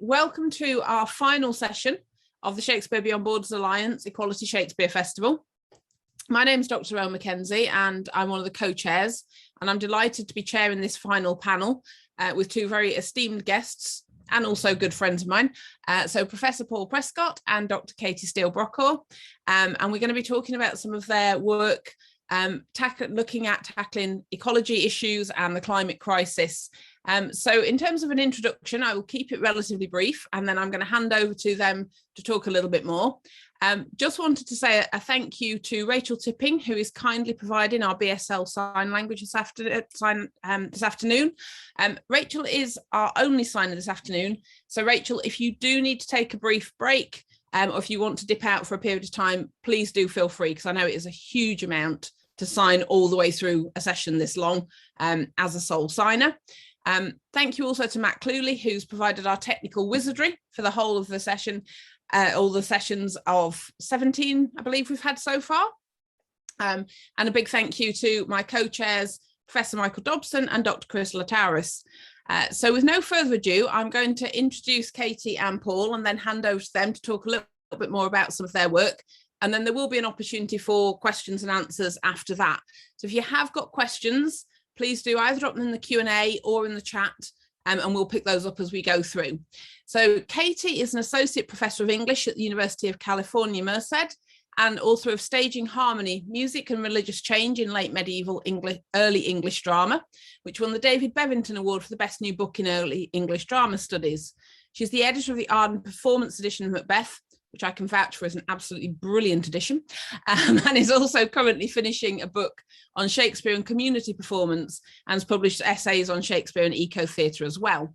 Welcome to our final session of the Shakespeare Beyond Borders Alliance Equality Shakespeare Festival. My name is Dr. Rowan Mackenzie and I'm one of the co-chairs, and I'm delighted to be chairing this final panel with two very esteemed guests and also good friends of mine. So Professor Paul Prescott and Dr. Katie Steele-Brokaw, and we're going to be talking about some of their work looking at tackling ecology issues and the climate crisis. So in terms of an introduction, I will keep it relatively brief, and then I'm going to hand over to them to talk a little bit more. Just wanted to say a thank you to Rachel Tipping, who is kindly providing our BSL sign language this afternoon. Rachel is our only signer this afternoon. So Rachel, if you do need to take a brief break, or if you want to dip out for a period of time, please do feel free, because I know it is a huge amount to sign all the way through a session this long as a sole signer. Thank you also to Matt Cluley, who's provided our technical wizardry for the whole of the session, all the sessions of 17, I believe we've had so far. And a big thank you to my co-chairs, Professor Michael Dobson and Dr. Chris Latauris. So with no further ado, I'm going to introduce Katie and Paul and then hand over to them to talk a little bit more about some of their work. And then there will be an opportunity for questions and answers after that. So if you have got questions, please do either drop them in the Q&A or in the chat, and we'll pick those up as we go through. So Katie is an Associate Professor of English at the University of California, Merced, and author of Staging Harmony, Music and Religious Change in Late Medieval Early English Drama, which won the David Bevington Award for the Best New Book in Early English Drama Studies. She's the editor of the Arden Performance Edition of Macbeth, which I can vouch for is an absolutely brilliant edition, and is also currently finishing a book on Shakespeare and community performance, and has published essays on Shakespeare and eco-theatre as well.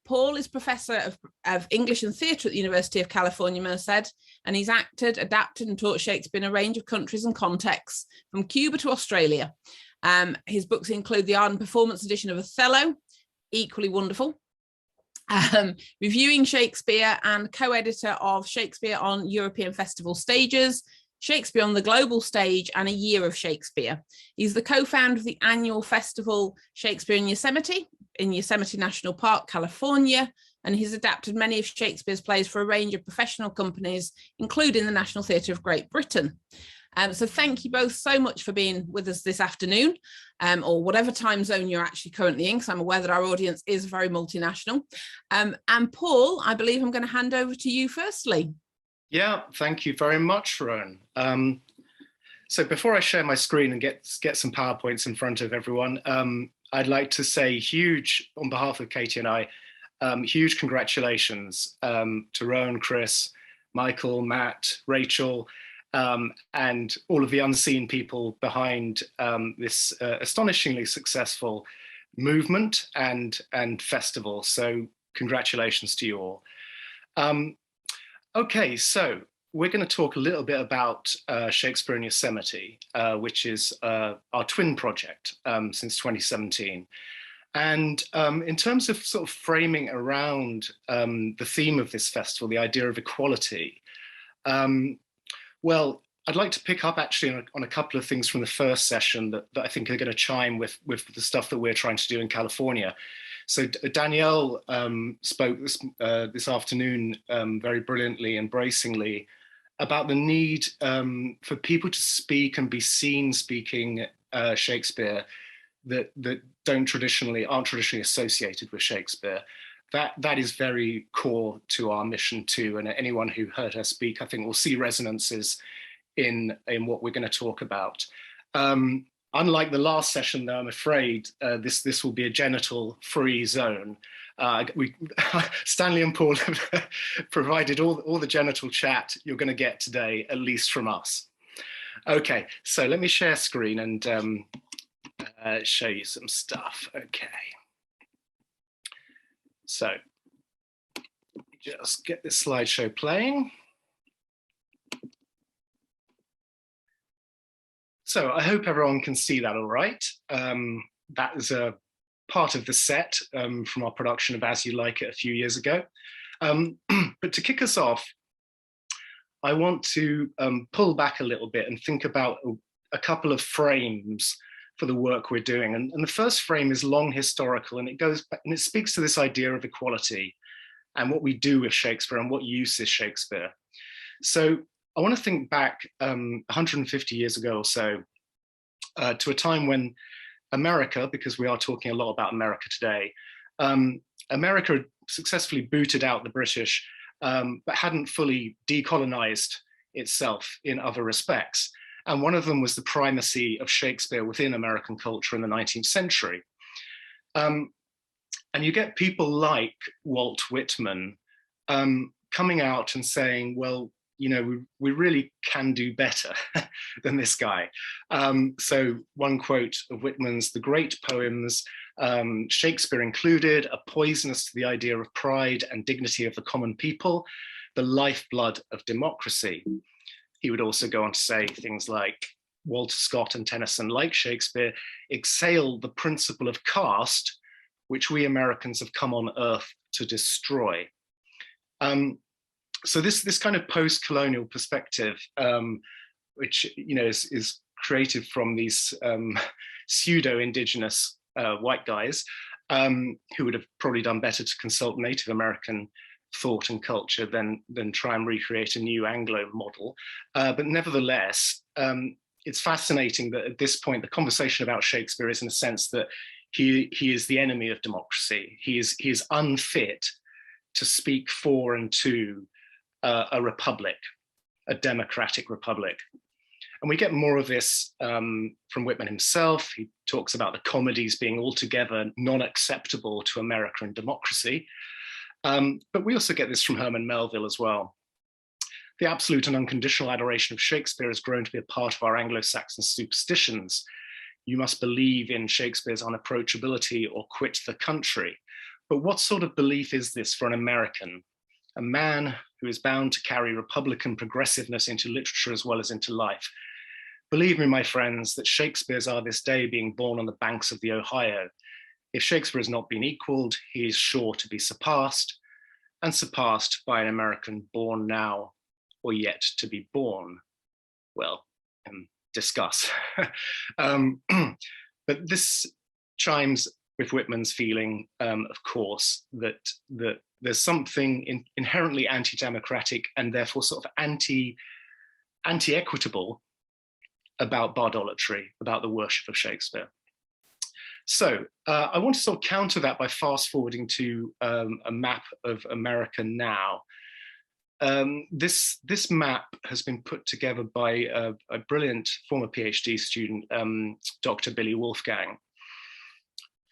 Paul is Professor of English and Theatre at the University of California, Merced, and he's acted, adapted and taught Shakespeare in a range of countries and contexts, from Cuba to Australia. His books include the Arden Performance Edition of Othello, equally wonderful, reviewing Shakespeare, and co-editor of Shakespeare on European Festival Stages, Shakespeare on the Global Stage, and A Year of Shakespeare. He's the co-founder of the annual festival Shakespearean Yosemite in Yosemite National Park, California, and he's adapted many of Shakespeare's plays for a range of professional companies, including the National Theatre of Great Britain. So thank you both so much for being with us this afternoon, or whatever time zone you're actually currently in, because I'm aware that our audience is very multinational. And Paul, I believe I'm going to hand over to you firstly. Yeah, thank you very much, Rowan. So before I share my screen and get some PowerPoints in front of everyone, I'd like to say on behalf of Katie and I, huge congratulations to Rowan, Chris, Michael, Matt, Rachel, and all of the unseen people behind this astonishingly successful movement and festival. So congratulations to you all. Okay, so we're going to talk a little bit about Shakespearean Yosemite, which is our twin project since 2017. And in terms of sort of framing around the theme of this festival, the idea of equality, well, I'd like to pick up actually on a couple of things from the first session that I think are going to chime with the stuff that we're trying to do in California. So Danielle spoke this afternoon very brilliantly and bracingly about the need for people to speak and be seen speaking Shakespeare that aren't traditionally associated with Shakespeare. That is very core to our mission too, and anyone who heard her speak, I think, will see resonances in what we're going to talk about. Unlike the last session, though, I'm afraid this will be a genital-free zone. Stanley and Paul have provided all the genital chat you're going to get today, at least from us. Okay, so let me share screen and show you some stuff. Okay. So just get this slideshow playing. So I hope everyone can see that all right. That is a part of the set from our production of As You Like It a few years ago. But to kick us off, I want to pull back a little bit and think about a couple of frames for the work we're doing. And the first frame is long historical, and it goes back, and it speaks to this idea of equality and what we do with Shakespeare and what use is Shakespeare. So I want to think back 150 years ago or so to a time when America, because we are talking a lot about America today, America had successfully booted out the British, but hadn't fully decolonized itself in other respects. And one of them was the primacy of Shakespeare within American culture in the 19th century. And you get people like Walt Whitman coming out and saying, well, you know, we really can do better than this guy. So one quote of Whitman's, "The great poems, Shakespeare included, are poisonous to the idea of pride and dignity of the common people, the lifeblood of democracy." He would also go on to say things like, Walter Scott and Tennyson, like Shakespeare, exhale the principle of caste, which we Americans have come on earth to destroy. So this kind of post-colonial perspective, which is created from these pseudo-indigenous white guys who would have probably done better to consult Native American thought and culture than try and recreate a new Anglo model. But nevertheless, it's fascinating that at this point, the conversation about Shakespeare is in a sense that he is the enemy of democracy. He is unfit to speak for and to a republic, a democratic republic. And we get more of this from Whitman himself. He talks about the comedies being altogether non-acceptable to America and democracy. But we also get this from Herman Melville as well. The absolute and unconditional adoration of Shakespeare has grown to be a part of our Anglo-Saxon superstitions. You must believe in Shakespeare's unapproachability or quit the country. But what sort of belief is this for an American? A man who is bound to carry Republican progressiveness into literature as well as into life. Believe me, my friends, that Shakespeare's are this day being born on the banks of the Ohio. If Shakespeare has not been equaled, he is sure to be surpassed, and surpassed by an American born now or yet to be born. Well, discuss. But this chimes with Whitman's feeling, of course, that there's something inherently anti-democratic and therefore sort of anti-equitable about bardolatry, about the worship of Shakespeare. So I want to sort of counter that by fast forwarding to a map of America now. This map has been put together by a brilliant former PhD student, Dr. Billy Wolfgang,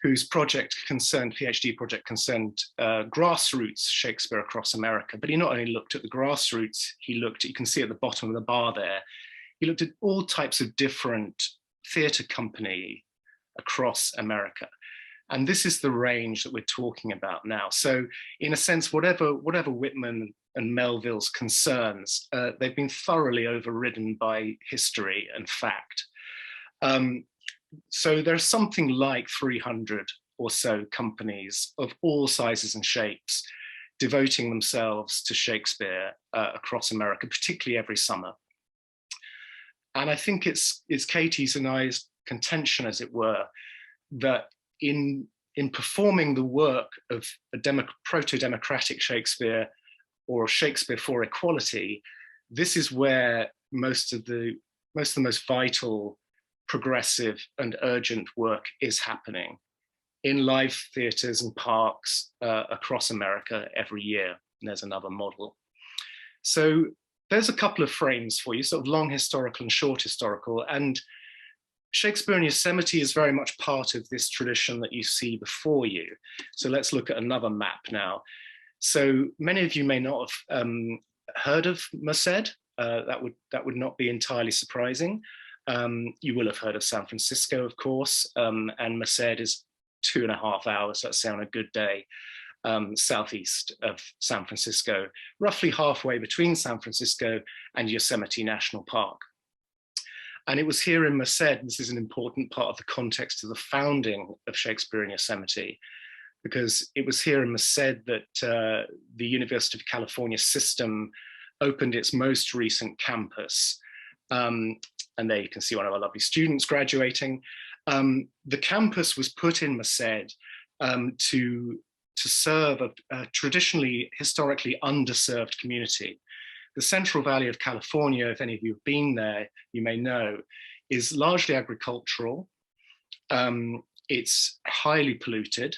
whose PhD project concerned grassroots Shakespeare across America. But he not only looked at the grassroots, he looked at, you can see at the bottom of the bar there, he looked at all types of different theatre company across America. And this is the range that we're talking about now. So in a sense, whatever Whitman and Melville's concerns, they've been thoroughly overridden by history and fact. So there's something like 300 or so companies of all sizes and shapes devoting themselves to Shakespeare across America, particularly every summer. And I think it's Katie's and I's contention, as it were, that in performing the work of a proto-democratic Shakespeare or Shakespeare for equality, this is where most of the most vital, progressive and urgent work is happening in live theatres and parks across America every year. And there's another model. So there's a couple of frames for you, sort of long historical and short historical. And Shakespearean Yosemite is very much part of this tradition that you see before you. So let's look at another map now. So many of you may not have heard of Merced. That would not be entirely surprising. You will have heard of San Francisco, of course, and Merced is 2.5 hours, let's say on a good day, southeast of San Francisco, roughly halfway between San Francisco and Yosemite National Park. And it was here in Merced, this is an important part of the context of the founding of Shakespearean Yosemite, because it was here in Merced that the University of California system opened its most recent campus. And there you can see one of our lovely students graduating. The campus was put in Merced to to serve a traditionally, historically underserved community. The Central Valley of California, if any of you have been there, you may know, is largely agricultural. It's highly polluted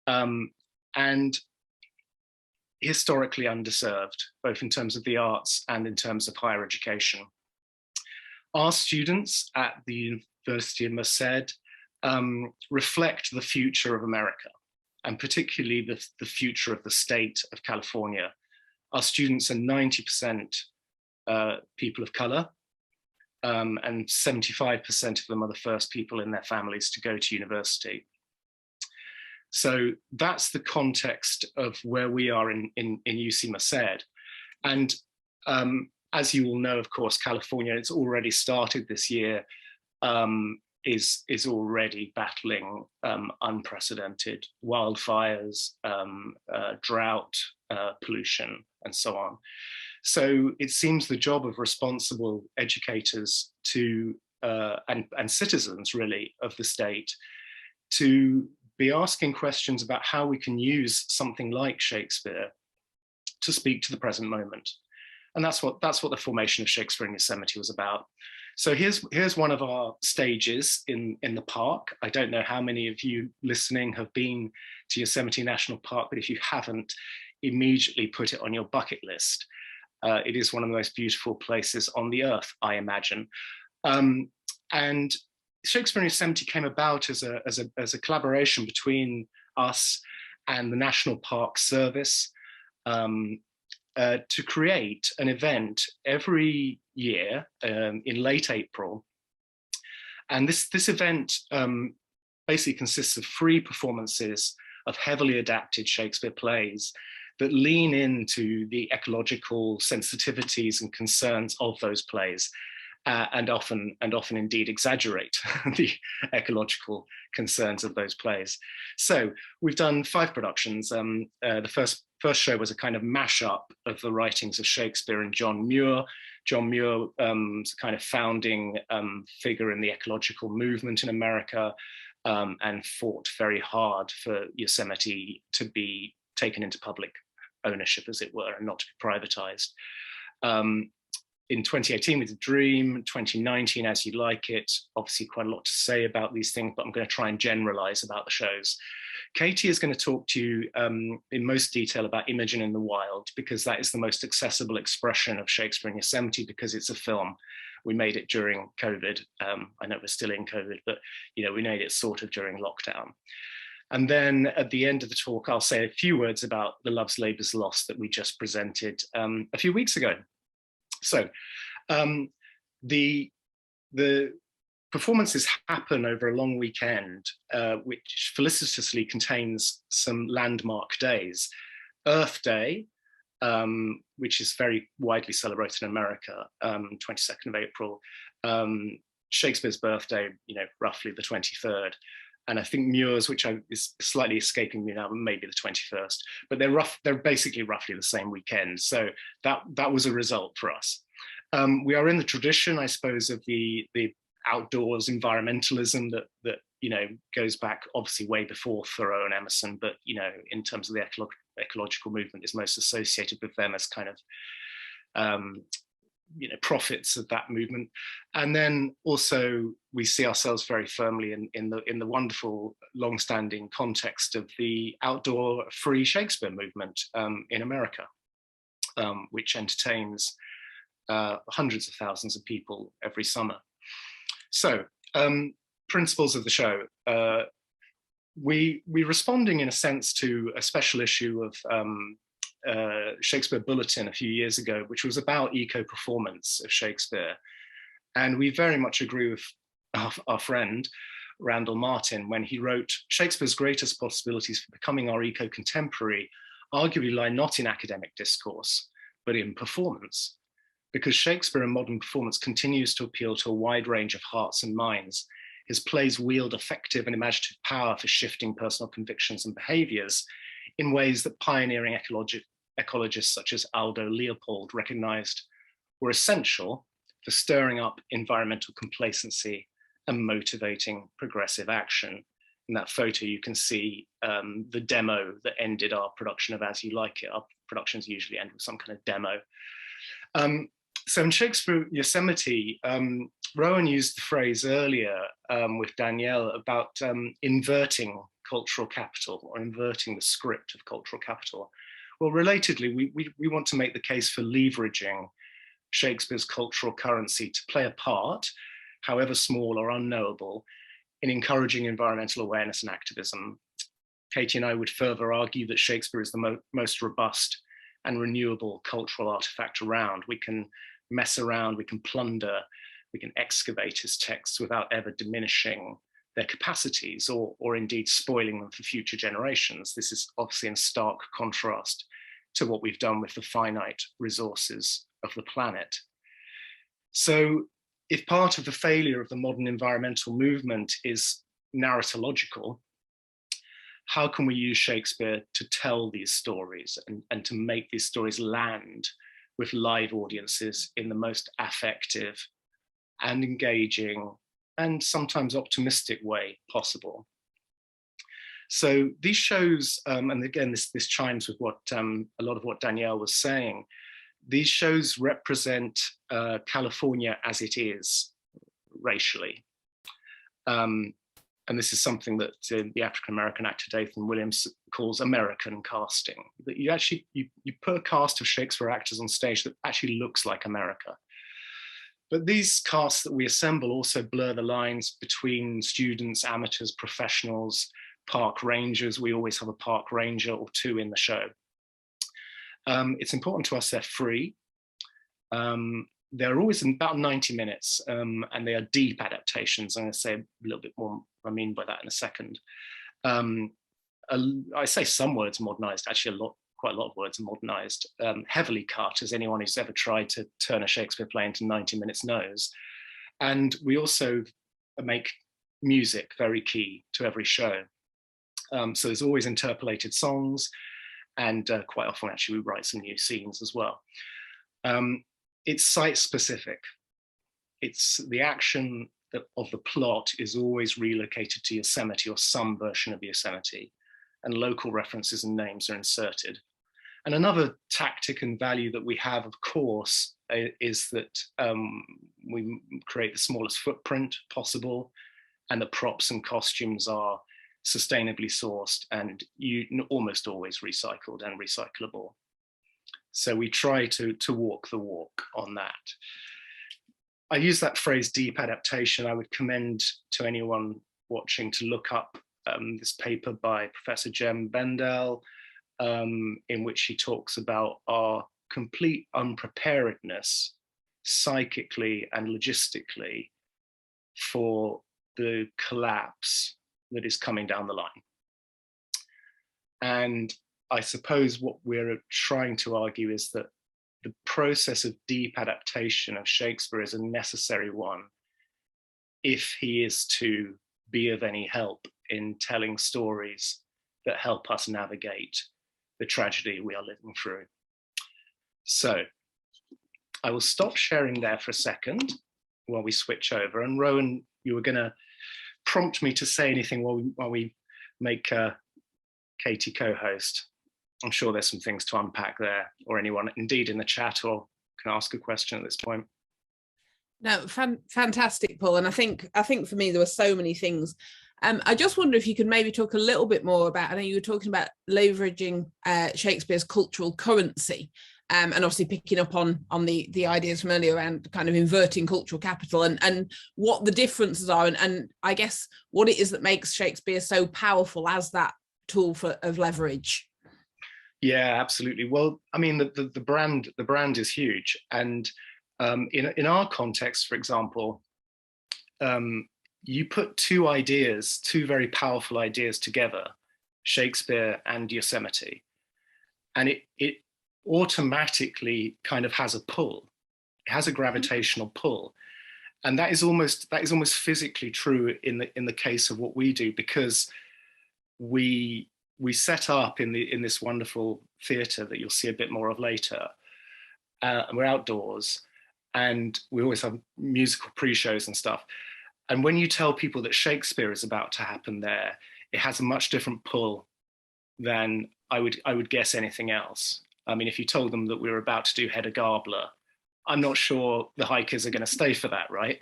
and historically underserved, both in terms of the arts and in terms of higher education. Our students at the University of Merced reflect the future of America, and particularly the future of the state of California. Our students are 90% people of color, and 75% of them are the first people in their families to go to university. So that's the context of where we are in UC Merced. And as you all know, of course, California, it's already started this year, is already battling unprecedented wildfires, drought, pollution, and so on. So it seems the job of responsible educators to and citizens really of the state to be asking questions about how we can use something like Shakespeare to speak to the present moment. And that's what the formation of Shakespearean Yosemite was about. So here's one of our stages in the park. I don't know how many of you listening have been to Yosemite National Park, but if you haven't, immediately put it on your bucket list. It is one of the most beautiful places on the earth, I imagine. And Shakespearean Yosemite came about as a collaboration between us and the National Park Service to create an event every year in late April. And this event basically consists of 3 performances of heavily adapted Shakespeare plays that lean into the ecological sensitivities and concerns of those plays, and often indeed exaggerate the ecological concerns of those plays. So we've done 5 productions. The first show was a kind of mashup of the writings of Shakespeare and John Muir. John Muir is a kind of founding figure in the ecological movement in America, and fought very hard for Yosemite to be taken into public ownership, as it were, and not to be privatized. In 2018 with Dream, 2019 As You Like It, obviously quite a lot to say about these things, but I'm going to try and generalize about the shows. Katie is going to talk to you in most detail about Imogen in the Wild, because that is the most accessible expression of Shakespeare in Yosemite, because it's a film. We made it during COVID. I know we're still in COVID, but we made it sort of during lockdown. And then at the end of the talk, I'll say a few words about The Love's Labour's Lost that we just presented a few weeks ago. So the performances happen over a long weekend, which felicitously contains some landmark days. Earth Day, which is very widely celebrated in America, 22nd of April. Shakespeare's birthday, roughly the 23rd. And I think Muir's, which is slightly escaping me now, maybe the 21st, but they're basically roughly the same weekend. So that was a result for us. We are in the tradition, I suppose, of the outdoors environmentalism that goes back obviously way before Thoreau and Emerson, but in terms of the ecological movement is most associated with them as kind of prophets of that movement. And then also we see ourselves very firmly in the wonderful long-standing context of the outdoor free Shakespeare movement in America, which entertains hundreds of thousands of people every summer. So principles of the show. We're responding in a sense to a special issue of Shakespeare Bulletin a few years ago, which was about eco-performance of Shakespeare. And we very much agree with our friend, Randall Martin, when he wrote, Shakespeare's greatest possibilities for becoming our eco-contemporary arguably lie not in academic discourse, but in performance. Because Shakespeare in modern performance continues to appeal to a wide range of hearts and minds. His plays wield effective and imaginative power for shifting personal convictions and behaviors in ways that pioneering ecologists such as Aldo Leopold recognized were essential for stirring up environmental complacency and motivating progressive action. that photo, you can see the demo that ended our production of As You Like It. Our productions usually end with some kind of demo. So in Shakespeare Yosemite, Rowan used the phrase earlier with Danielle about inverting cultural capital, or inverting the script of cultural capital. Well, relatedly, we want to make the case for leveraging Shakespeare's cultural currency to play a part, however small or unknowable, in encouraging environmental awareness and activism. Katie and I would further argue that Shakespeare is the most robust and renewable cultural artifact around. We can mess around, we can plunder, we can excavate his texts without ever diminishing their capacities or indeed spoiling them for future generations. This is obviously in stark contrast to what we've done with the finite resources of the planet. So if part of the failure of the modern environmental movement is narratological, how can we use Shakespeare to tell these stories and to make these stories land with live audiences in the most affective and engaging and sometimes optimistic way possible? So these shows, and again, this chimes with what a lot of what Danielle was saying, these shows represent California as it is racially. And this is something that the African-American actor Dathan Williams calls American casting. That you actually, you put a cast of Shakespeare actors on stage that actually looks like America. But these casts that we assemble also blur the lines between students, amateurs, professionals, park rangers. We always have a park ranger or two in the show. It's important to us they're free. They're always in about 90 minutes, and they are deep adaptations. I'm going to say a little bit more what I mean by that in a second. I say some words modernized, actually quite a lot of words are modernized, heavily cut, as anyone who's ever tried to turn a Shakespeare play into 90 minutes knows. And we also make music very key to every show. So there's always interpolated songs, and quite often actually we write some new scenes as well. It's site specific. It's the action of the plot is always relocated to Yosemite or some version of Yosemite, and local references and names are inserted. And another tactic and value that we have, of course, is that we create the smallest footprint possible, and the props and costumes are sustainably sourced and almost always recycled and recyclable. So we try to walk the walk on that. I use that phrase deep adaptation. I would commend to anyone watching to look up this paper by Professor Jem Bendell, in which he talks about our complete unpreparedness psychically and logistically for the collapse that is coming down the line. And I suppose what we're trying to argue is that the process of deep adaptation of Shakespeare is a necessary one if he is to be of any help in telling stories that help us navigate the tragedy we are living through. So I will stop sharing there for a second while we switch over. And Rowan, you were going to prompt me to say anything while we make Katie co-host. I'm sure there's some things to unpack there, or anyone indeed in the chat or can ask a question at this point. No, fantastic, Paul. And I think for me, there were so many things. I just wonder if you could maybe talk a little bit more about, I know you were talking about leveraging Shakespeare's cultural currency, and obviously picking up on the ideas from earlier around kind of inverting cultural capital and what the differences are, and I guess what it is that makes Shakespeare so powerful as that tool of leverage. Yeah, absolutely. Well, I mean, the brand is huge, and in our context, for example, you put two very powerful ideas together, Shakespeare and Yosemite, and it automatically kind of has a pull. It has a gravitational pull, and that is almost physically true in the case of what we do, because we set up in this wonderful theatre that you'll see a bit more of later. And we're outdoors, and we always have musical pre-shows and stuff. And when you tell people that Shakespeare is about to happen there, it has a much different pull than I would guess anything else. I mean, if you told them that we were about to do Hedda Gabler, I'm not sure the hikers are going to stay for that, right?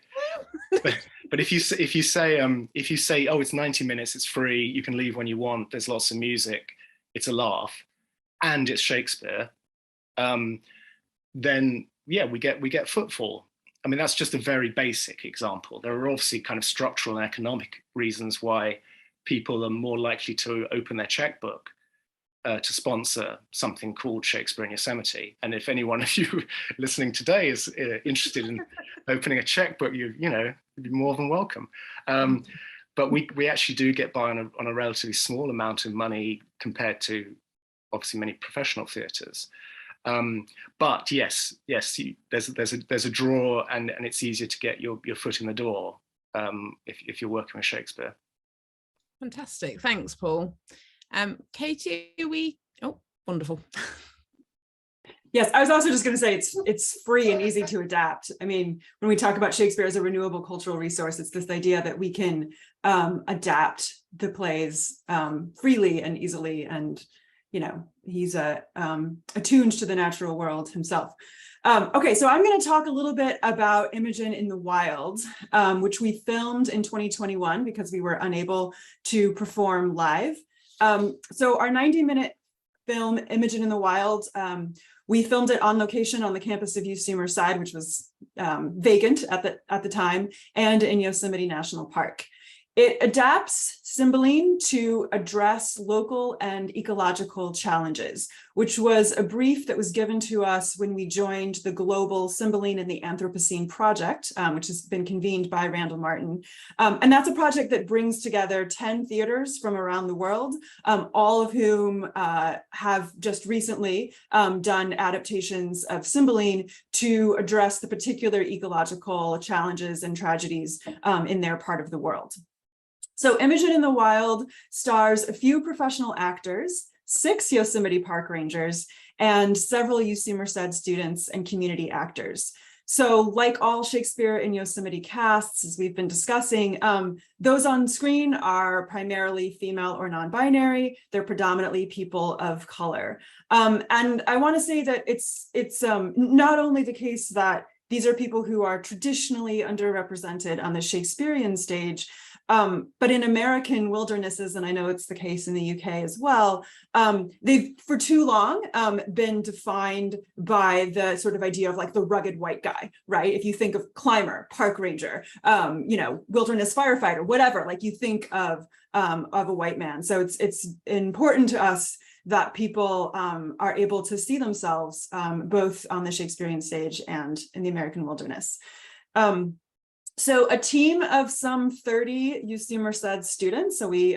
But if you say, oh, it's 90 minutes, it's free, you can leave when you want, there's lots of music, it's a laugh, and it's Shakespeare, then yeah, we get footfall. I mean, that's just a very basic example. There are obviously kind of structural and economic reasons why people are more likely to open their checkbook to sponsor something called Shakespearean Yosemite. And if any one of you listening today is interested in opening a checkbook, you'd be more than welcome. But we actually do get by on a relatively small amount of money compared to obviously many professional theatres. But yes, there's a draw, and it's easier to get your foot in the door if you're working with Shakespeare. Fantastic, thanks, Paul. Katie, wonderful. Yes, I was also just going to say it's free and easy to adapt. I mean, when we talk about Shakespeare as a renewable cultural resource, it's this idea that we can adapt the plays freely and easily, and he's attuned to the natural world himself. Okay, so I'm going to talk a little bit about Imogen in the Wild, which we filmed in 2021 because we were unable to perform live. So our 90-minute film, Imogen in the Wild, we filmed it on location on the campus of UC Merced, which was vacant at the time, and in Yosemite National Park. It adapts Cymbeline to address local and ecological challenges, which was a brief that was given to us when we joined the Global Cymbeline in the Anthropocene Project, which has been convened by Randall Martin. And that's a project that brings together 10 theaters from around the world, all of whom have just recently done adaptations of Cymbeline to address the particular ecological challenges and tragedies in their part of the world. So Imogen in the Wild stars a few professional actors, 6 Yosemite Park rangers, and several UC Merced students and community actors. So like all Shakespeare in Yosemite casts, as we've been discussing, those on screen are primarily female or non-binary. They're predominantly people of color. And I want to say that it's not only the case that these are people who are traditionally underrepresented on the Shakespearean stage, but in American wildernesses, and I know it's the case in the UK as well, they've for too long been defined by the sort of idea of like the rugged white guy, right? If you think of climber, park ranger, wilderness firefighter, whatever, like you think of a white man. So it's important to us that people are able to see themselves both on the Shakespearean stage and in the American wilderness. So a team of some 30 UC Merced students, so we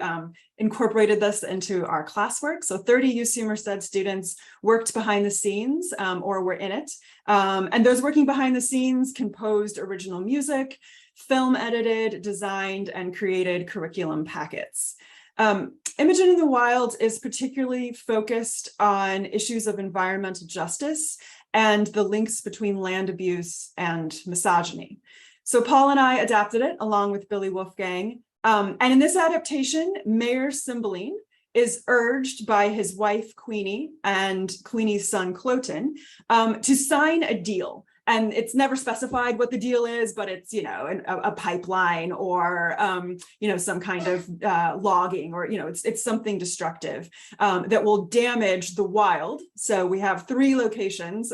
incorporated this into our classwork. So 30 UC Merced students worked behind the scenes or were in it. And those working behind the scenes composed original music, film edited, designed, and created curriculum packets. Imogen in the Wild is particularly focused on issues of environmental justice and the links between land abuse and misogyny. So Paul and I adapted it along with Billy Wolfgang. And in this adaptation, Mayor Cymbeline is urged by his wife, Queenie, and Queenie's son, Cloten, to sign a deal. And it's never specified what the deal is, but it's, a pipeline or, some kind of logging, or, it's something destructive that will damage the wild. So we have 3 locations.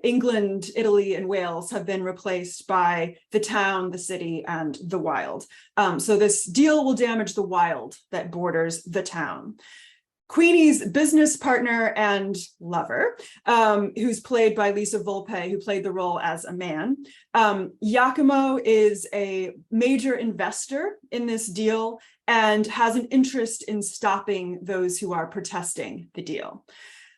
England, Italy, and Wales have been replaced by the town, the city, and the wild. So this deal will damage the wild that borders the town. Queenie's business partner and lover, who's played by Lisa Volpe, who played the role as a man. Giacomo is a major investor in this deal and has an interest in stopping those who are protesting the deal.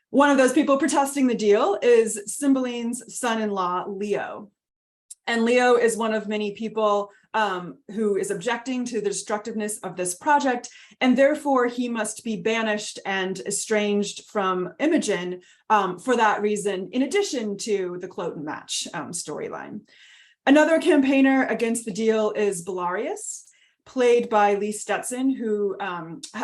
One of those people protesting the deal is Cymbeline's son-in-law, Leo. And Leo is one of many people who is objecting to the destructiveness of this project, and therefore he must be banished and estranged from Imogen for that reason, in addition to the Cloten match storyline. Another campaigner against the deal is Belarius. played by Lee Stetson, who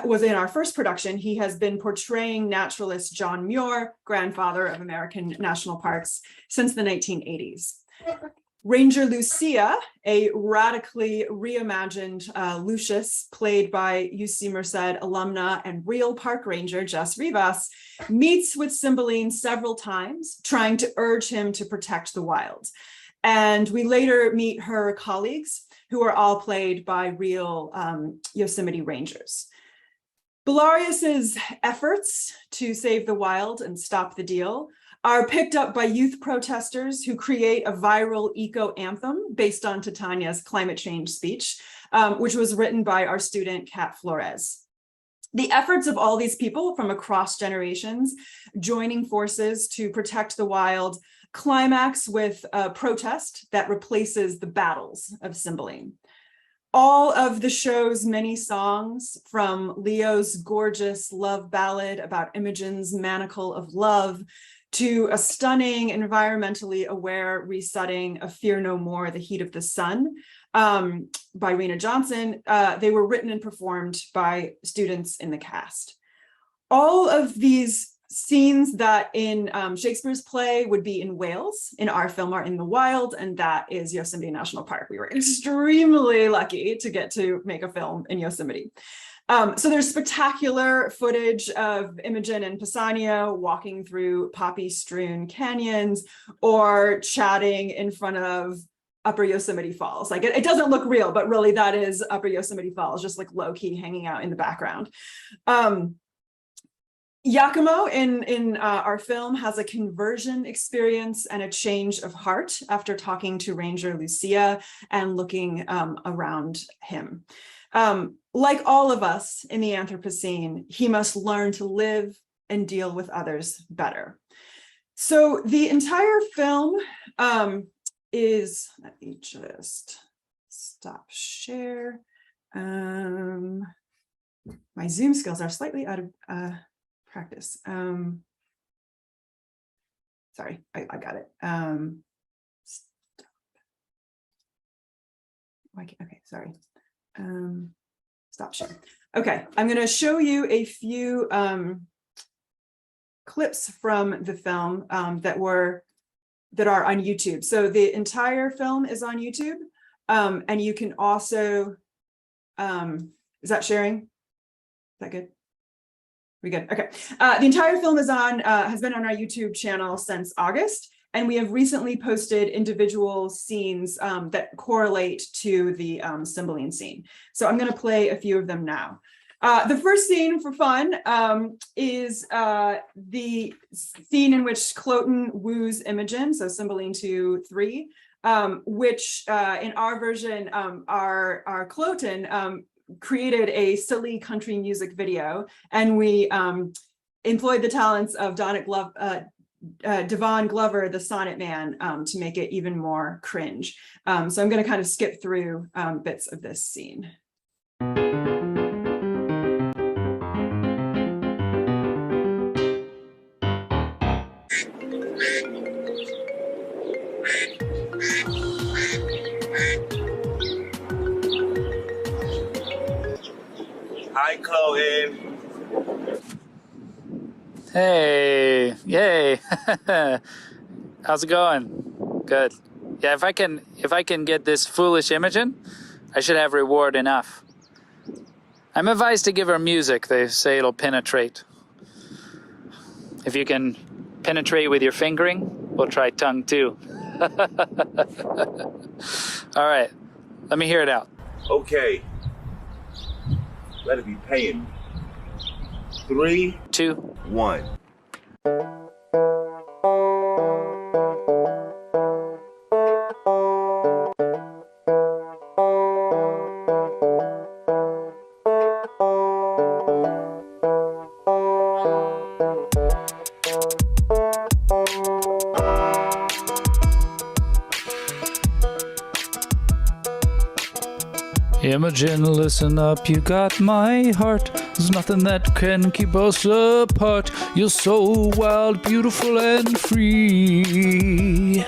was in our first production. He has been portraying naturalist John Muir, grandfather of American national parks, since the 1980s. Ranger Lucia, a radically reimagined Lucius, played by UC Merced alumna and real park ranger Jess Rivas, meets with Cymbeline several times, trying to urge him to protect the wild. And we later meet her colleagues, who are all played by real Yosemite rangers. Belarius's efforts to save the wild and stop the deal are picked up by youth protesters who create a viral eco anthem based on Titania's climate change speech, which was written by our student Kat Flores. The efforts of all these people from across generations joining forces to protect the wild climax with a protest that replaces the battles of Cymbeline. All of the show's many songs, from Leo's gorgeous love ballad about Imogen's manacle of love to a stunning, environmentally aware resetting of Fear No More, The Heat of the Sun by Rena Johnson, they were written and performed by students in the cast. All of these scenes that in Shakespeare's play would be in Wales, in our film are in the wild, and that is Yosemite National Park. We were extremely lucky to get to make a film in Yosemite. So there's spectacular footage of Imogen and Pisanio walking through poppy-strewn canyons or chatting in front of Upper Yosemite Falls. Like it doesn't look real, but really that is Upper Yosemite Falls, just like low-key hanging out in the background. Giacomo in our film has a conversion experience and a change of heart after talking to Ranger Lucia and looking around him. Like all of us in the Anthropocene, he must learn to live and deal with others better. So the entire film is, let me just stop share. My Zoom skills are slightly out of practice. Sorry, I got it. Stop. Okay, sorry. Stop sharing. Okay, I'm going to show you a few clips from the film that are on YouTube. So the entire film is on YouTube, and you can also. Is that sharing? Is that good? We good? Okay. The entire film is has been on our YouTube channel since August, and we have recently posted individual scenes that correlate to the Cymbeline scene. So I'm going to play a few of them now. The first scene for fun is the scene in which Cloten woos Imogen, so Cymbeline 2-3, which in our version, our Cloten created a silly country music video, and we employed the talents of Devon Glover, the Sonnet Man, to make it even more cringe. So I'm going to kind of skip through bits of this scene. Hi, Chloe. Hey, yay. How's it going? Good. Yeah, if I can get this foolish Imogen, I should have reward enough. I'm advised to give her music. They say it'll penetrate. If you can penetrate with your fingering, we'll try tongue too. All right, let me hear it out. Okay. Let it be paying. 3, 2, 1. Imogen, listen up, you got my heart. There's nothing that can keep us apart. You're so wild, beautiful, and free.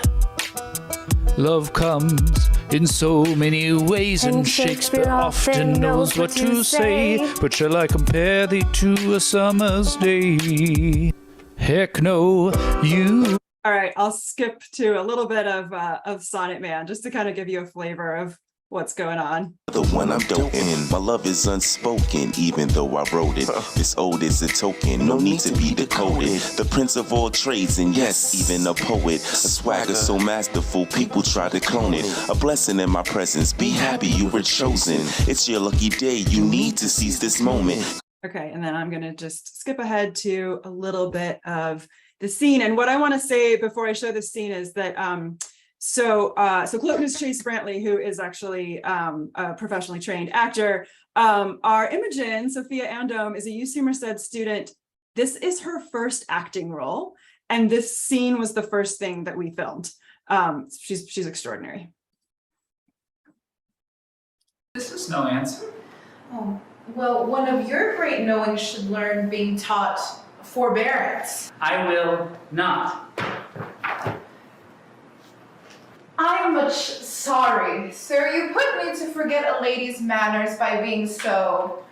Love comes in so many ways, and Shakespeare often knows what to say. But shall I compare thee to a summer's day? Heck no, you. All right, I'll skip to a little bit of Sonnet Man, just to kind of give you a flavor of what's going on. The one I'm doting, my love is unspoken, even though I wrote it. This ode is a token, no need to be decoded. The prince of all trades, and yes, even a poet. A swagger so masterful, people try to clone it. A blessing in my presence, be happy you were chosen. It's your lucky day, you need to seize this moment. Okay, and then I'm gonna just skip ahead to a little bit of the scene. And what I want to say before I show the scene is that so Cloten's Chase Brantley, who is actually a professionally trained actor, our Imogen, Sophia Andome, is a UC Merced student. This is her first acting role, and this scene was the first thing that we filmed. She's extraordinary. This is no answer. Oh, well, one of your great knowings should learn being taught forbearance. I will not. I'm much sorry, sir. You put me to forget a lady's manners by being so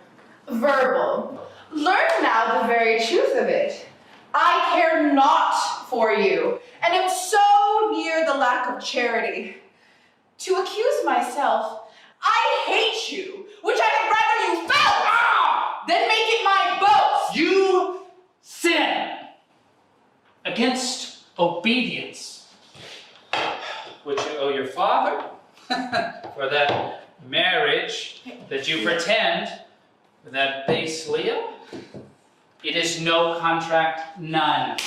verbal. Learn now the very truth of it. I care not for you, and am so near the lack of charity. To accuse myself, I hate you, which I had rather you felt than make it my boast. You sin against obedience, which you owe your father for that marriage that you pretend with that base Leo. It is no contract, none.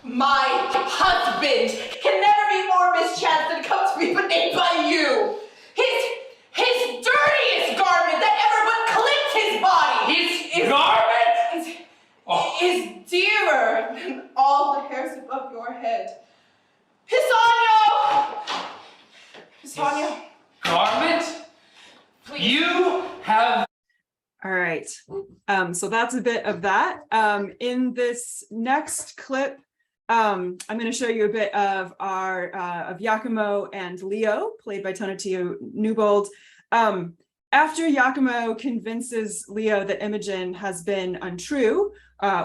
My husband can never be more mischance than comes to be named by you. His dirtiest garment that ever but clipped his body. His garment? Is dearer than all the hairs above your head. Pisanio! Pisanio. Garment? Please. You have. All right, so that's a bit of that. In this next clip, I'm going to show you a bit of of Iachimo and Leo, played by Tonatiuh Newbold. After Iachimo convinces Leo that Imogen has been untrue,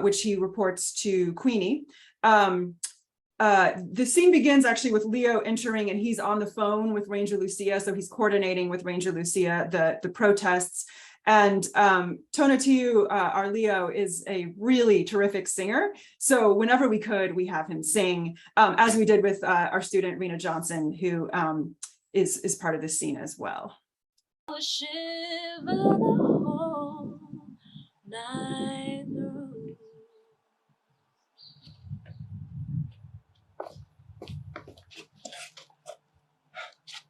which he reports to Queenie, the scene begins actually with Leo entering, and he's on the phone with Ranger Lucia, so he's coordinating with Ranger Lucia the protests. And Tonatiuh, our Leo, is a really terrific singer. So whenever we could, we have him sing, as we did with our student Rena Johnson, who is part of this scene as well. Shiver the whole night through.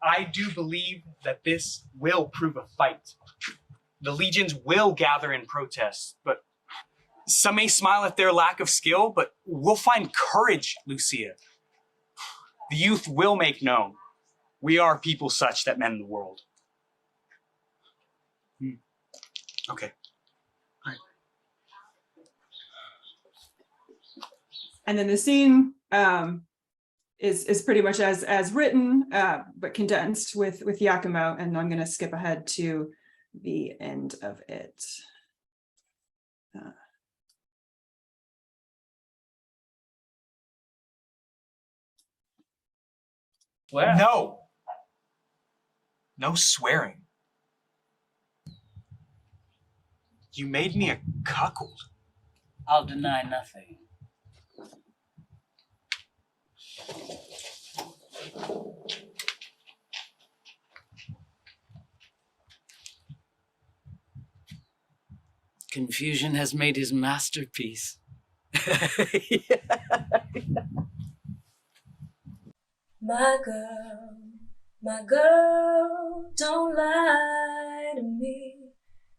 I do believe that this will prove a fight. The legions will gather in protest, but some may smile at their lack of skill, but we'll find courage, Lucia. The youth will make known. We are people such that mend the world. Okay. All right. And then the scene is pretty much as written, but condensed with Iachimo, and I'm going to skip ahead to the end of it. Well. No swearing. You made me a cuckold. I'll deny nothing. Confusion has made his masterpiece. My girl, don't lie to me.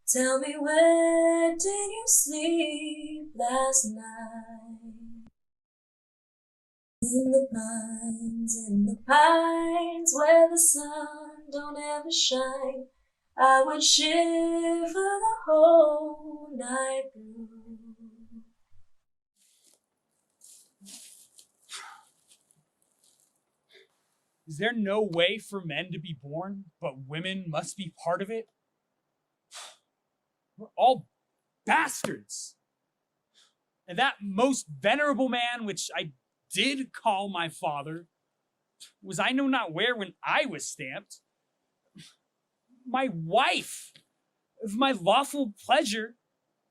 Tell me, where did you sleep last night? In the pines where the sun don't ever shine. I would shiver the whole night through. Is there no way for men to be born, but women must be part of it? We're all bastards. And that most venerable man, which I did call my father, was I know not where when I was stamped. My wife, of my lawful pleasure,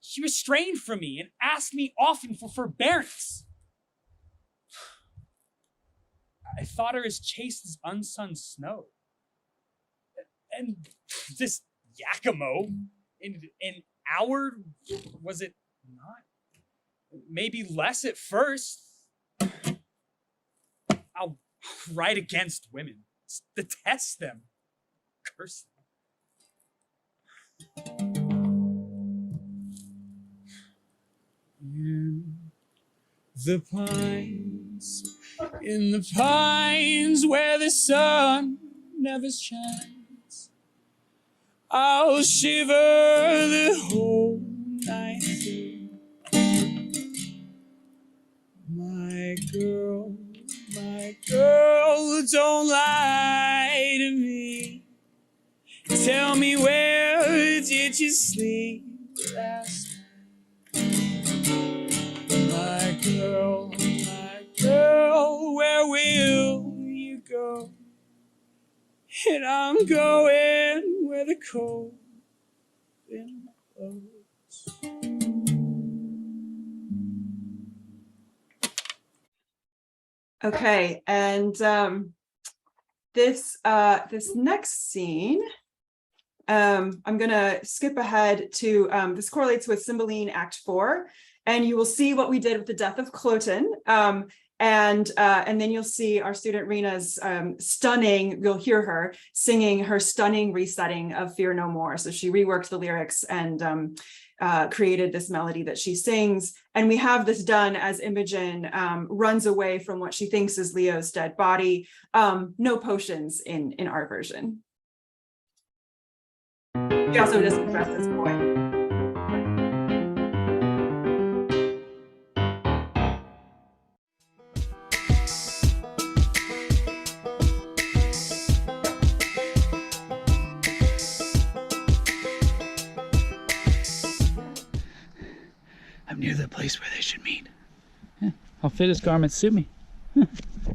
she restrained from me and asked me often for forbearance. I thought her as chaste as unsunned snow. And this Yakimo, in an hour, was it not? Maybe less at first. I'll write against women, detest them, curse them. In the pines where the sun never shines, I'll shiver the whole night through. My girl, don't lie to me. Tell me, where did you sleep last night? My girl, where will you go? And I'm going where the cold wind blows. Okay, and this next scene, I'm gonna skip ahead to this correlates with Cymbeline Act 4, and you will see what we did with the death of Cloten, and then you'll see our student Rena's stunning. You'll hear her singing her stunning resetting of "Fear No More." So she reworked the lyrics and created this melody that she sings. And we have this done as Imogen runs away from what she thinks is Leo's dead body. No potions in our version. She also doesn't dress as a boy. I'm near the place where they should meet. Yeah, how fit his garments suit me.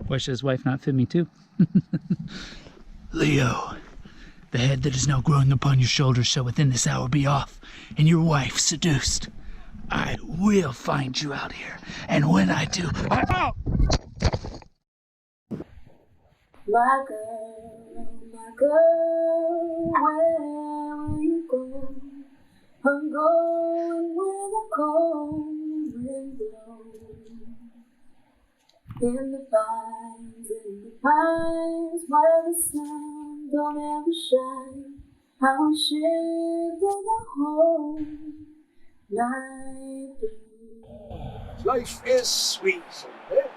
Why should his wife not fit me too? Leo, the head that is now growing upon your shoulders shall within this hour be off, and your wife seduced. I will find you out here, and when I do, My girl, where will you go? I'm going where the cold wind blows. In the pines where the sun don't ever shine, I'll shiver the whole night through. Life is sweet someday.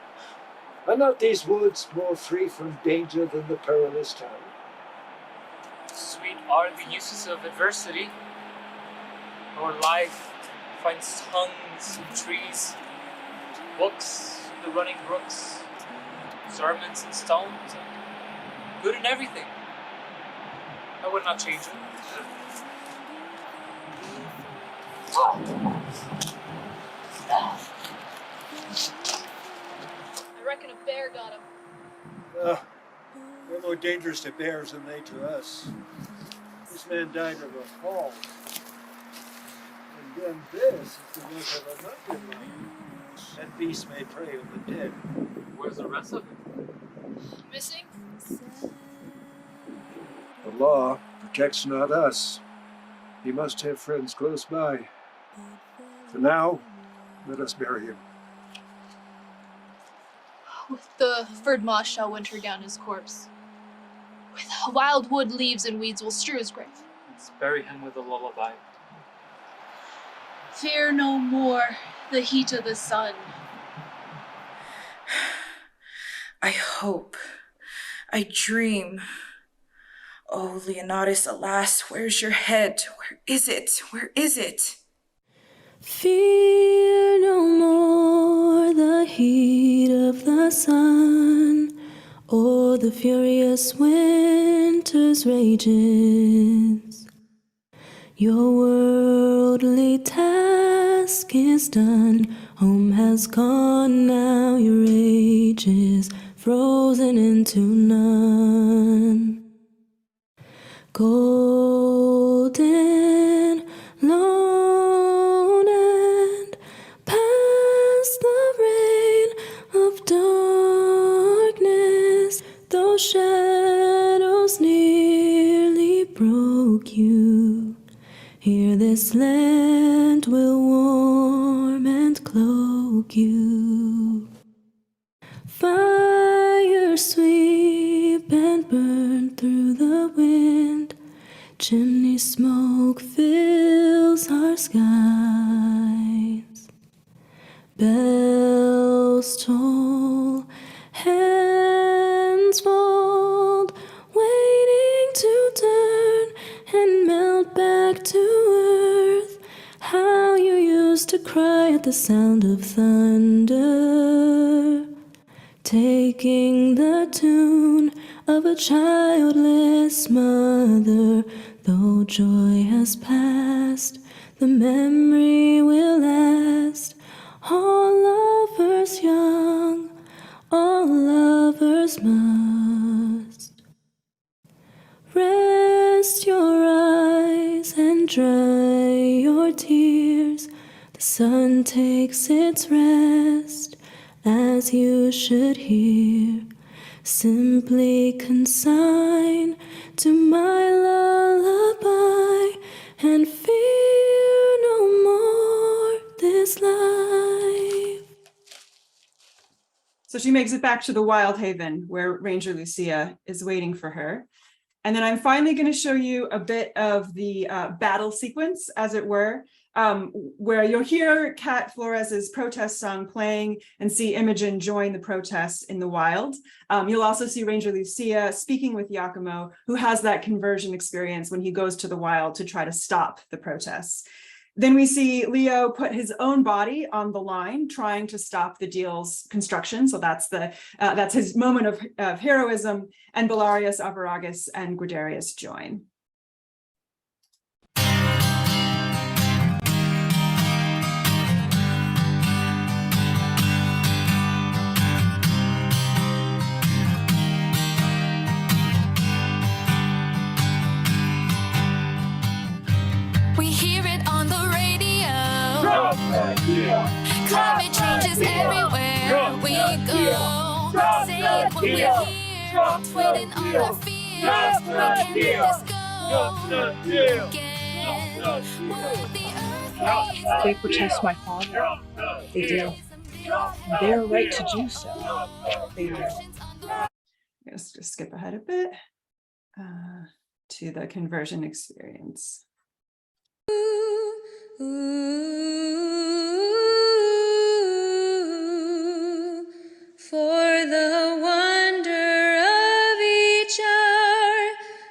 Are not these woods more free from danger than the perilous town? Sweet are the uses of adversity. Our life finds tongues in trees, books in the running brooks, sermons and stones, and good in everything. I would not change it. I reckon a bear got him. They're more dangerous to bears than they to us. This man died of a fall. And then this is the work of a mountain lion. That beast may prey on the dead. Where's the rest of it? Missing? The law protects not us. He must have friends close by. For now, let us bury him. The furred moss shall winter down his corpse. With wild wood, leaves, and weeds will strew his grave. Let's bury him with a lullaby. Fear no more the heat of the sun. I hope. I dream. Oh, Leonidas, alas, where's your head? Where is it? Where is it? Fear no more the heat of the sun, or before the furious winter's rages. Your worldly task is done, home has gone now, your age is frozen into none. Golden, lone, and past the rain of darkness, those shadows nearly broke you. Here this land will warm and cloak you. Fire sweep and burn through the wind. Chimney smoke fills our skies. Bells toll, hands fold, waiting to turn and melt back to earth. How you used to cry at the sound of thunder, taking the tune of a childless mother. Though joy has passed, the memory will last. All lovers young, all lovers must rest your eyes and dry your tears. The sun takes its rest, as you should hear. Simply consign to my lullaby and fear no more this life. So she makes it back to the Wild Haven where Ranger Lucia is waiting for her. And then I'm finally going to show you a bit of the battle sequence, as it were, where you'll hear Cat Flores's protest song playing and see Imogen join the protests in the wild. You'll also see Ranger Lucia speaking with Iachimo, who has that conversion experience when he goes to the wild to try to stop the protests. Then we see Leo put his own body on the line, trying to stop the deal's construction. So that's his moment of heroism. And Belarius, Avaragus, and Guiderius join. We hear it on the radio. Climate change is everywhere we go. Say it when we hear, tweeting all our fears. We can let this go again. They protest my father. They do. And they're right to do so. They will. Let's just skip ahead a bit to the conversion experience. For the wonder of each hour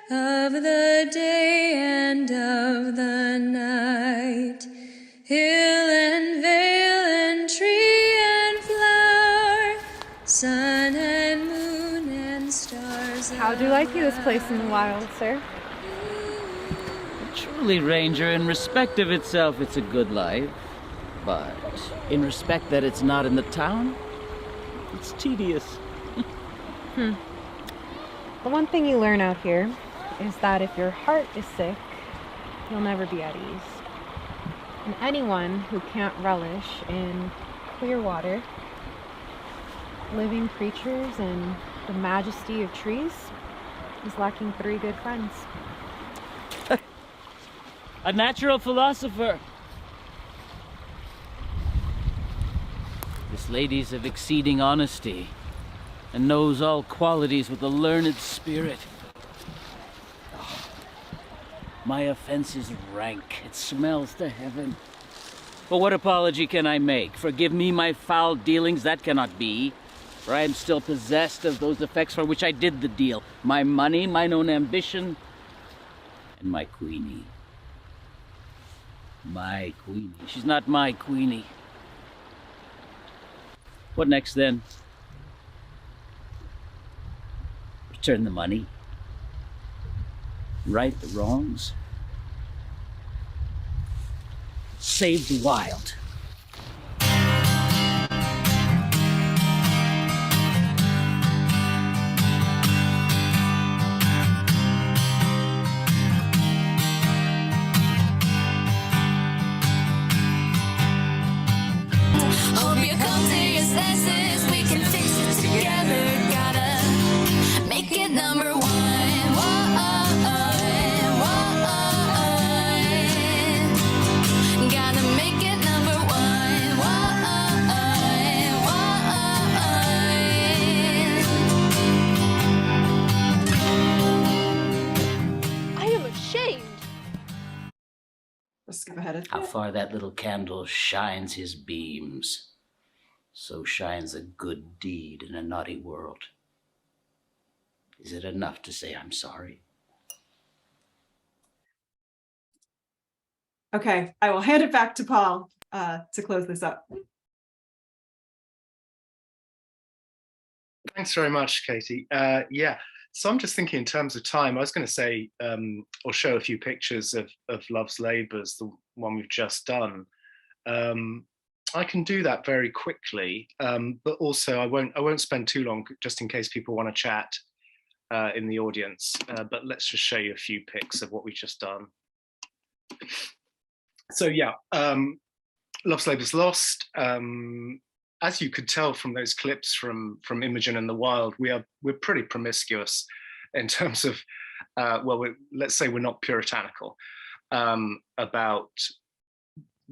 of the day and of the night, hill and vale and tree and flower, sun and moon and stars. How do you like this place in the wild, sir? Truly, Ranger, in respect of itself, it's a good life. But in respect that it's not in the town, it's tedious. The one thing you learn out here is that if your heart is sick, you'll never be at ease. And anyone who can't relish in clear water, living creatures, and the majesty of trees is lacking 3 good friends. A natural philosopher. This lady's of exceeding honesty, and knows all qualities with a learned spirit. Oh, my offense is rank. It smells to heaven. But what apology can I make? Forgive me my foul dealings? That cannot be. For I am still possessed of those effects for which I did the deal. My money, mine own ambition, and my queenie. My queenie. She's not my queenie. What next then? turn the money, right the wrongs, save the wild. Hope you come to your senses. We can fix it together. Gotta make it number one. Gotta make it number one. I am ashamed. Let's skip ahead. How far that little candle shines his beams, so shines a good deed in a naughty world. Is it enough to say I'm sorry? Okay, I will hand it back to Paul to close this up. Thanks very much, Katie. Yeah, so I'm just thinking in terms of time, I was going to say, or show a few pictures of Love's Labours, the one we've just done. I can do that very quickly, but also I won't spend too long, just in case people want to chat in the audience. But let's just show you a few pics of what we've just done. So yeah, Love's Labour's Lost. As you could tell from those clips from Imogen and the Wild, we're pretty promiscuous in terms of, well, let's say we're not puritanical about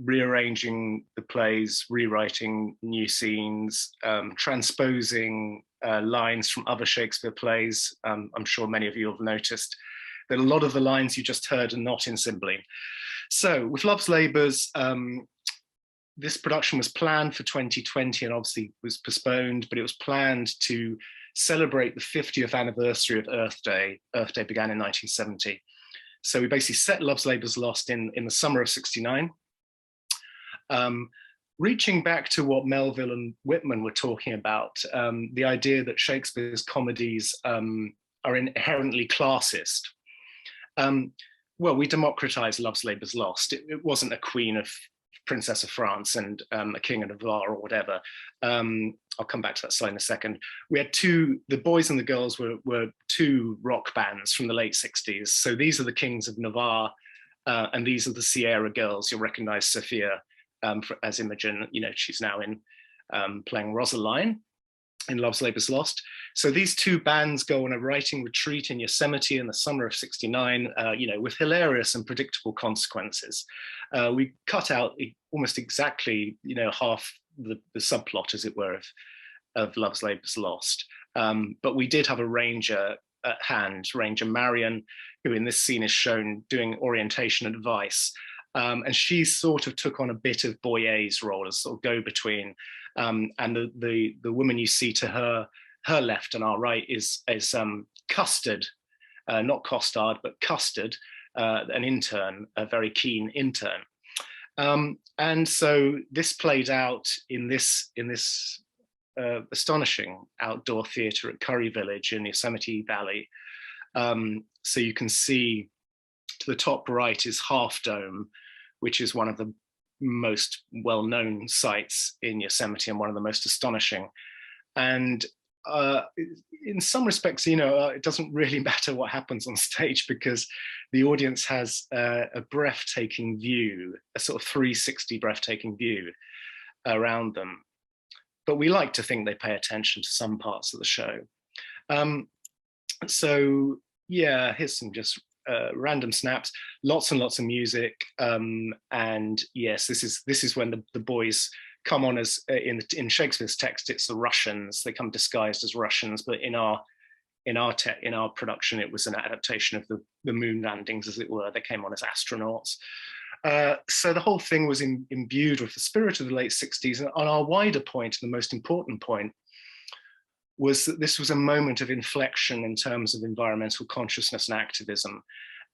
rearranging the plays, rewriting new scenes, transposing lines from other Shakespeare plays. I'm sure many of you have noticed that a lot of the lines you just heard are not in Cymbeline. So with Love's Labours, this production was planned for 2020 and obviously was postponed, but it was planned to celebrate the 50th anniversary of Earth Day. Earth Day began in 1970. So we basically set Love's Labours Lost in the summer of '69. Reaching back to what Melville and Whitman were talking about, the idea that Shakespeare's comedies are inherently classist. Well, we democratized Love's Labours Lost. It wasn't a queen of Princess of France and a king of Navarre or whatever. I'll come back to that slide in a second. We had the boys and the girls were two rock bands from the late 60s. So these are the Kings of Navarre and these are the Sierra Girls. You'll recognize Sophia as Imogen. You know, she's now in playing Rosaline in Love's Labours Lost. So these two bands go on a writing retreat in Yosemite in the summer of '69, you know, with hilarious and predictable consequences. We cut out almost exactly, you know, half the subplot, as it were, of Love's Labours Lost. But we did have a ranger at hand, Ranger Marion, who in this scene is shown doing orientation advice. And she sort of took on a bit of Boyer's role as sort of go-between. And the woman you see to her left and our right is Custard, not Costard, but Custard, an intern, a very keen intern. And so this played out in this astonishing outdoor theatre at Curry Village in Yosemite Valley. So you can see to the top right is Half Dome, which is one of the most well-known sites in Yosemite and one of the most astonishing. And in some respects, you know, it doesn't really matter what happens on stage because the audience has a breathtaking view, a sort of 360 breathtaking view around them. But we like to think they pay attention to some parts of the show. So yeah, here's some just random snaps, lots and lots of music, and yes, this is when the boys come on as in Shakespeare's text, it's the Russians. They come disguised as Russians, but in our production, it was an adaptation of the moon landings, as it were. They came on as astronauts. So the whole thing was imbued with the spirit of the late 60s. And on our wider point, the most important point, was that this was a moment of inflection in terms of environmental consciousness and activism.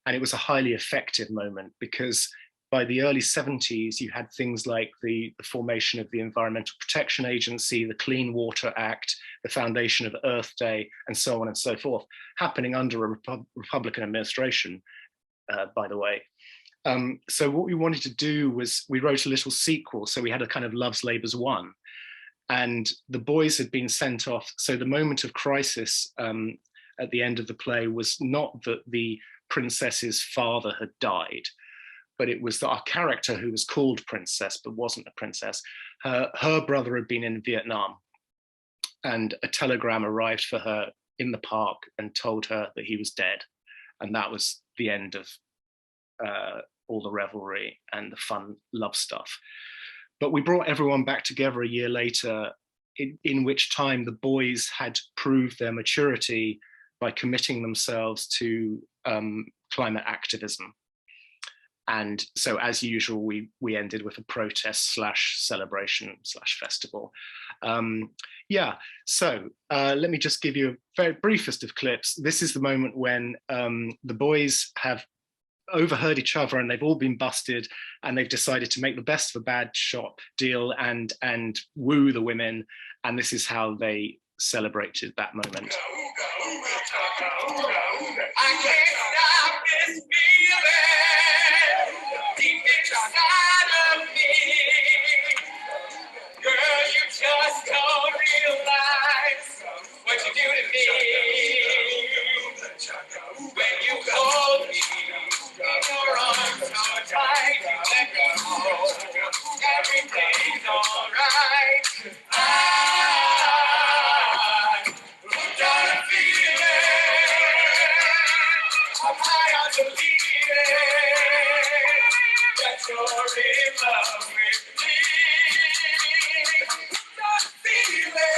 And it was a highly effective moment because by the early 70s, you had things like the formation of the Environmental Protection Agency, the Clean Water Act, the foundation of Earth Day, and so on and so forth, happening under a Republican administration, by the way. So what we wanted to do was we wrote a little sequel. So we had a kind of Love's Labour's 1, and the boys had been sent off. So the moment of crisis at the end of the play was not that the princess's father had died, but it was that our character, who was called Princess but wasn't a princess, her brother had been in Vietnam, and a telegram arrived for her in the park and told her that he was dead. And that was the end of all the revelry and the fun love stuff. But we brought everyone back together a year later, in which time the boys had proved their maturity by committing themselves to climate activism. And so, as usual, we ended with a protest / celebration / festival. Yeah, so let me just give you a very briefest of clips. This is the moment when the boys have overheard each other and they've all been busted, and they've decided to make the best of a bad shop deal and woo the women. And this is how they celebrated that moment. I can't stop this feeling deep inside of me. Girl, you just don't realize what you do to me. When you hold me in your arms so tight, you let go. Everything's alright. I'm gonna feel it. I'm high on the feeling that you're in love with me. Just feel it.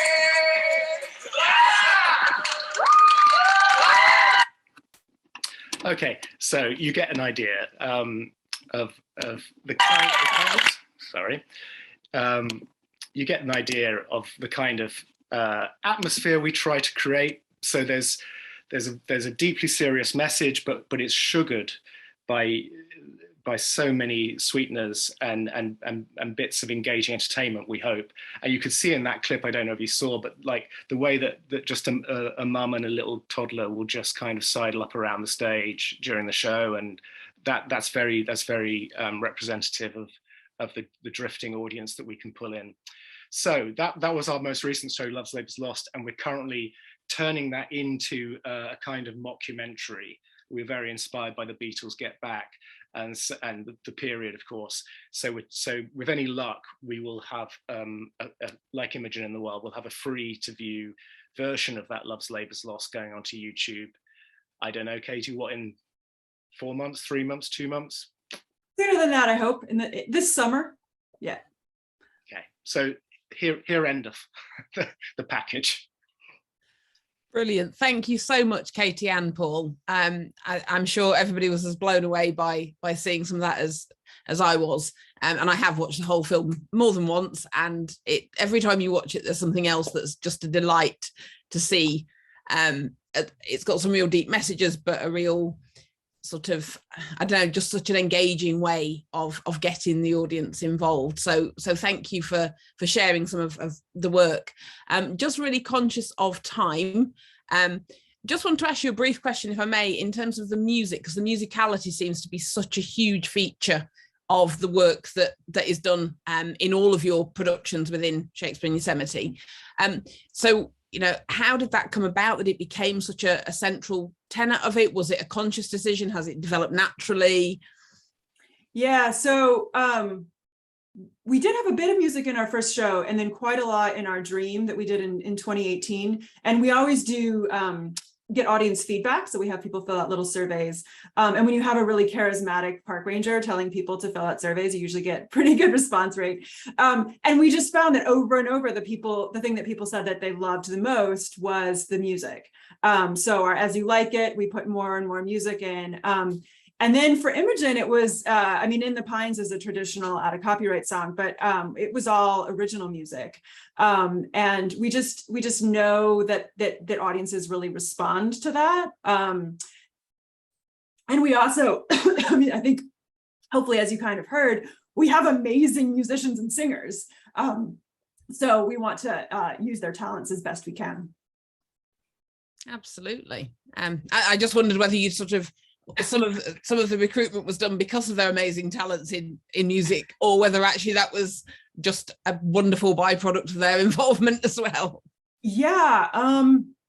Okay, so you get an idea of the kind. Sorry, you get an idea of the kind of atmosphere we try to create. So there's a deeply serious message, but it's sugared by so many sweeteners and bits of engaging entertainment, we hope. And you could see in that clip, I don't know if you saw, but like the way that just a mum and a little toddler will just kind of sidle up around the stage during the show, and that's very representative of the drifting audience that we can pull in. So that was our most recent show, Love's Labour's Lost, and we're currently turning that into a kind of mockumentary. We're very inspired by the Beatles' Get Back and the period, of course. So with any luck, we will have, like Imogen in the World, we'll have a free to view version of that Love's Labour's Lost going onto YouTube. I don't know, Katie, what, in 4 months, 3 months, 2 months? Sooner than that, I hope, this summer. Yeah. Okay, so here endeth the package. Brilliant. Thank you so much, Katie and Paul. I'm sure everybody was as blown away by seeing some of that as I was. And I have watched the whole film more than once, and every time you watch it, there's something else that's just a delight to see. It's got some real deep messages, but a real sort of, I don't know, just such an engaging way of getting the audience involved. So thank you for sharing some of the work. Just really conscious of time. Just want to ask you a brief question, if I may, in terms of the music, because the musicality seems to be such a huge feature of the work that is done in all of your productions within Shakespearean Yosemite. So, you know, how did that come about, that it became such a central tenet of it? Was it a conscious decision? Has it developed naturally? Yeah, so we did have a bit of music in our first show, and then quite a lot in our Dream that we did in 2018. And we always do get audience feedback. So we have people fill out little surveys. And when you have a really charismatic park ranger telling people to fill out surveys, you usually get pretty good response rate. And we just found that over and over, the thing that people said that they loved the most was the music. So our As You Like It, we put more and more music in. And then for Imogen, it was, I mean, In the Pines is a traditional out of copyright song, but it was all original music. And we just know that audiences really respond to that. And we also, I mean, I think hopefully, as you kind of heard, we have amazing musicians and singers. So we want to use their talents as best we can. Absolutely. I just wondered whether you sort of some of the recruitment was done because of their amazing talents in music, or whether actually that was just a wonderful byproduct of their involvement as well. Yeah,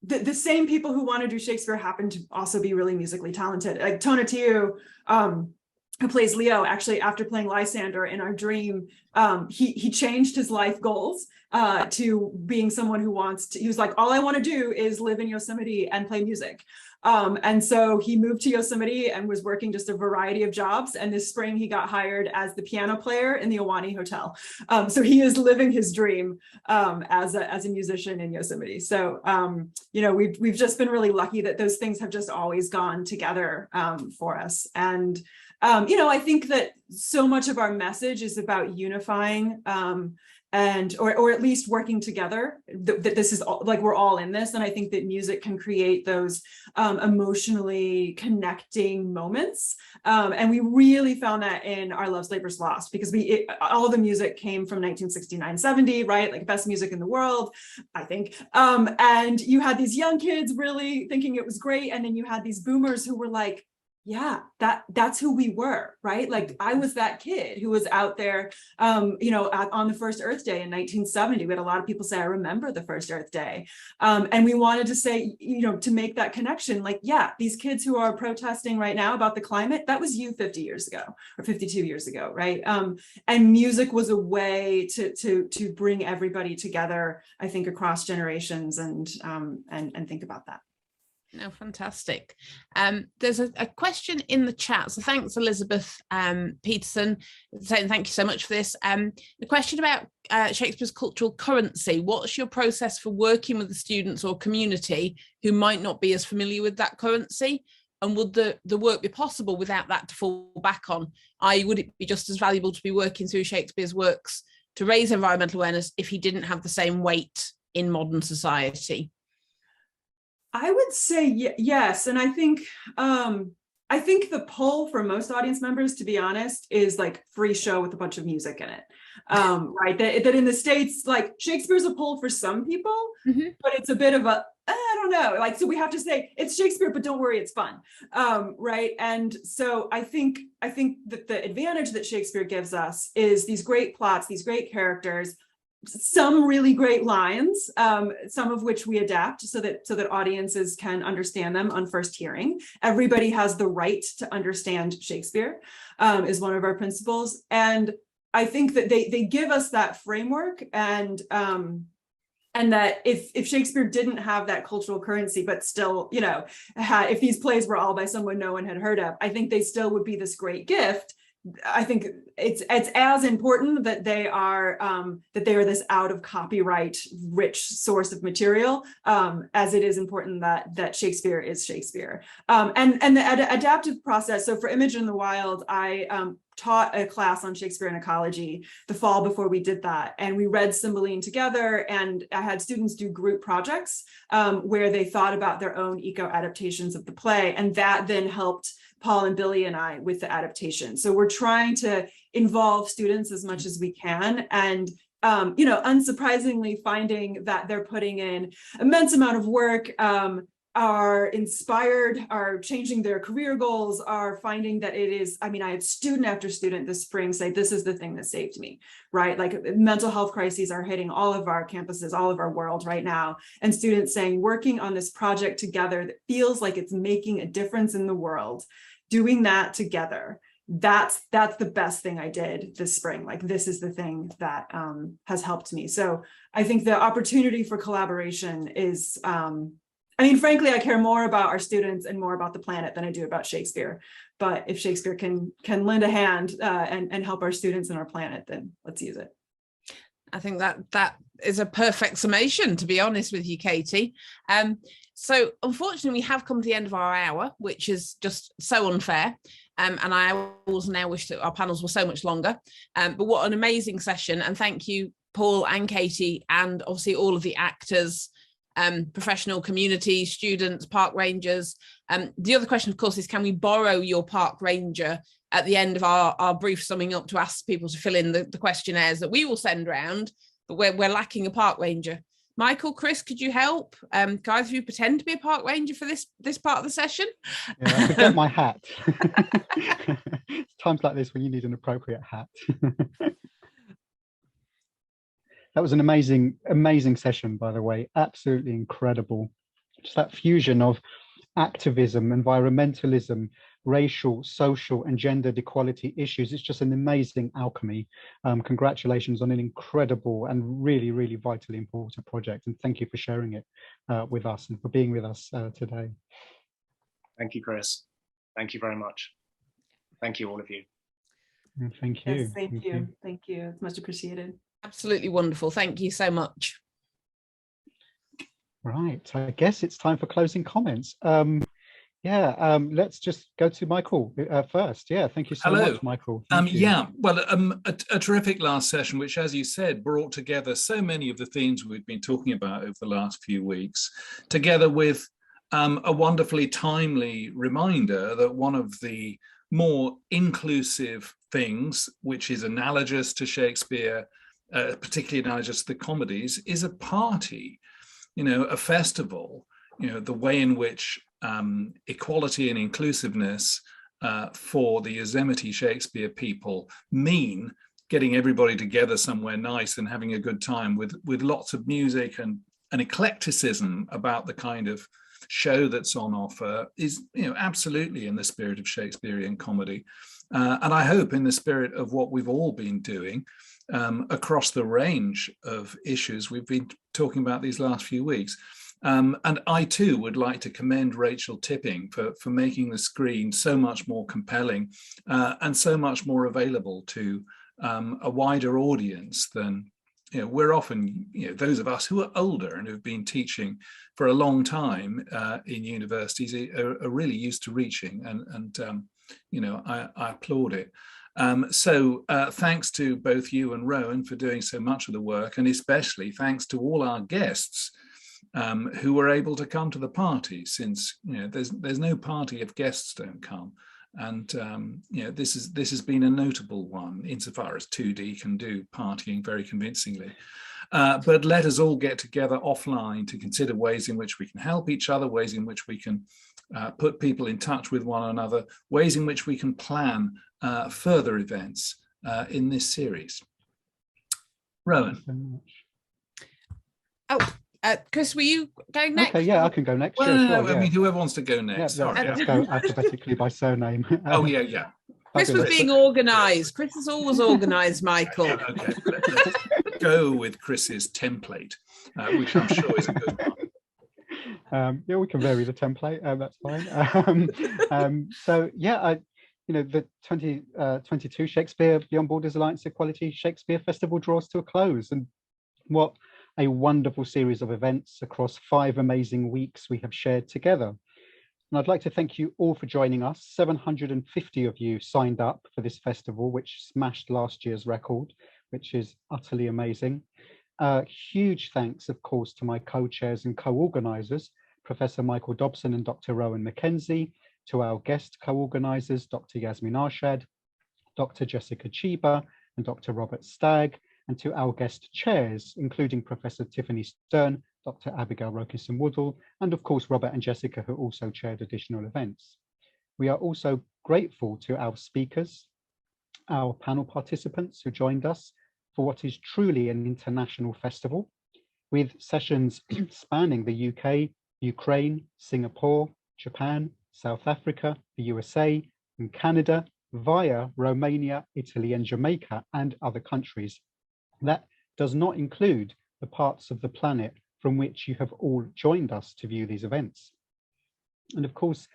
the same people who want to do Shakespeare happen to also be really musically talented. Like Tonatiuh, who plays Leo, actually after playing Lysander in our dream, he changed his life goals to being someone who he was like, all I want to do is live in Yosemite and play music. And so he moved to Yosemite and was working just a variety of jobs. And this spring he got hired as the piano player in the Ahwahnee Hotel. So he is living his dream as a musician in Yosemite. So, we've just been really lucky that those things have just always gone together for us. And, I think that so much of our message is about unifying or at least working together, that this is all, like, we're all in this. And I think that music can create those emotionally connecting moments. And we really found that in Our Love's Labor's Lost, because all the music came from 1969-70, right? Like best music in the world, I think. And you had these young kids really thinking it was great. And then you had these boomers who were like, yeah, that's who we were, right? Like I was that kid who was out there, on the first Earth Day in 1970. We had a lot of people say, I remember the first Earth Day. And we wanted to say, to make that connection, like, yeah, these kids who are protesting right now about the climate, that was you 50 years ago or 52 years ago, right? And music was a way to bring everybody together, I think, across generations and think about that. No, fantastic. There's a question in the chat. So thanks, Elizabeth Peterson, saying thank you so much for this. The question about Shakespeare's cultural currency. What's your process for working with the students or community who might not be as familiar with that currency? And would the work be possible without that to fall back on? I.e., would it be just as valuable to be working through Shakespeare's works to raise environmental awareness if he didn't have the same weight in modern society? I would say yes. And I think the pull for most audience members, to be honest, is like free show with a bunch of music in it. Right. That in the States, like Shakespeare's a pull for some people, but it's a bit of a, I don't know, like, so we have to say it's Shakespeare, but don't worry, it's fun. Right. And so I think that the advantage that Shakespeare gives us is these great plots, these great characters, some really great lines, some of which we adapt so that audiences can understand them on first hearing. Everybody has the right to understand Shakespeare, is one of our principles. And I think that they give us that framework, and that if Shakespeare didn't have that cultural currency, but still, if these plays were all by someone no one had heard of, I think they still would be this great gift. I think it's as important that they are this out of copyright rich source of material as it is important that Shakespeare is Shakespeare. And the adaptive process. So for Imogen in the Wild, I taught a class on Shakespearean Ecology the fall before we did that, and we read Cymbeline together, and I had students do group projects where they thought about their own eco adaptations of the play, and that then helped Paul and Billy and I with the adaptation. So we're trying to involve students as much as we can, and unsurprisingly finding that they're putting in immense amount of work, are inspired, are changing their career goals, are finding that it is, I have student after student this spring say, this is the thing that saved me, right? Like mental health crises are hitting all of our campuses, all of our world right now. And students saying, working on this project together that feels like it's making a difference in the world, doing that together, that's the best thing I did this spring. Like, this is the thing that has helped me. So I think the opportunity for collaboration is, frankly, I care more about our students and more about the planet than I do about Shakespeare. But if Shakespeare can lend a hand and help our students and our planet, then let's use it. I think that is a perfect summation, to be honest with you, Katie. So unfortunately, we have come to the end of our hour, which is just so unfair. And I also now wish that our panels were so much longer. But what an amazing session. And thank you, Paul and Katie, and obviously all of the actors, professional community, students, park rangers. The other question, of course, is can we borrow your park ranger at the end of our brief summing up to ask people to fill in the questionnaires that we will send round, but we're lacking a park ranger. Michael, Chris, could you help? Can either of you pretend to be a park ranger for this part of the session? Yeah, I could get my hat. It's times like this when you need an appropriate hat. That was an amazing session, by the way. Absolutely incredible. Just that fusion of activism, environmentalism, racial, social, and gendered equality issues. It's just an amazing alchemy. Congratulations on an incredible and really, really vitally important project. And thank you for sharing it with us and for being with us today. Thank you, Chris. Thank you very much. Thank you, all of you. Thank you. Yes, thank you. Thank you. It's much appreciated. Absolutely wonderful. Thank you so much. Right, I guess it's time for closing comments. Let's just go to Michael first. Yeah, thank you so much, Michael. Thank you. Yeah, well, a terrific last session, which, as you said, brought together so many of the themes we've been talking about over the last few weeks, together with a wonderfully timely reminder that one of the more inclusive things, which is analogous to Shakespeare, particularly analogous to the comedies, is a party, a festival, the way in which equality and inclusiveness for the Yosemite Shakespeare people mean getting everybody together somewhere nice and having a good time with lots of music and an eclecticism about the kind of show that's on offer is absolutely in the spirit of Shakespearean comedy. And I hope in the spirit of what we've all been doing across the range of issues we've been talking about these last few weeks. And I too would like to commend Rachel Tipping for making the screen so much more compelling and so much more available to a wider audience than we're often, those of us who are older and who've been teaching for a long time in universities are really used to reaching, and I applaud it. So thanks to both you and Rowan for doing so much of the work, and especially thanks to all our guests who were able to come to the party, since there's no party if guests don't come. And this has been a notable one insofar as 2D can do partying very convincingly. But let us all get together offline to consider ways in which we can help each other, ways in which we can put people in touch with one another, ways in which we can plan further events in this series. Rowan. Chris, were you going next? Okay, yeah, I can go next. Well, sure, I mean, whoever wants to go next. Let's go alphabetically by surname. Oh, yeah. Chris was being organised. Chris is always organised, Michael. Okay, let's go with Chris's template, which I'm sure is a good one. Yeah, we can vary the template. That's fine. So yeah, the 2022 Shakespeare Beyond Borders Alliance Equality Shakespeare Festival draws to a close, and what a wonderful series of events across 5 amazing weeks we have shared together. And I'd like to thank you all for joining us. 750 of you signed up for this festival, which smashed last year's record, which is utterly amazing. Huge thanks, of course, to my co-chairs and co-organisers, Professor Michael Dobson and Dr. Rowan Mackenzie, to our guest co-organisers, Dr. Yasmin Arshad, Dr. Jessica Chiba, and Dr. Robert Stagg, and to our guest chairs, including Professor Tiffany Stern, Dr. Abigail Rokinson-Woodall, and of course, Robert and Jessica, who also chaired additional events. We are also grateful to our speakers, our panel participants who joined us for what is truly an international festival, with sessions spanning the UK, Ukraine, Singapore, Japan, South Africa, the USA, and Canada, via Romania, Italy, and Jamaica, and other countries. That does not include the parts of the planet from which you have all joined us to view these events. And of course,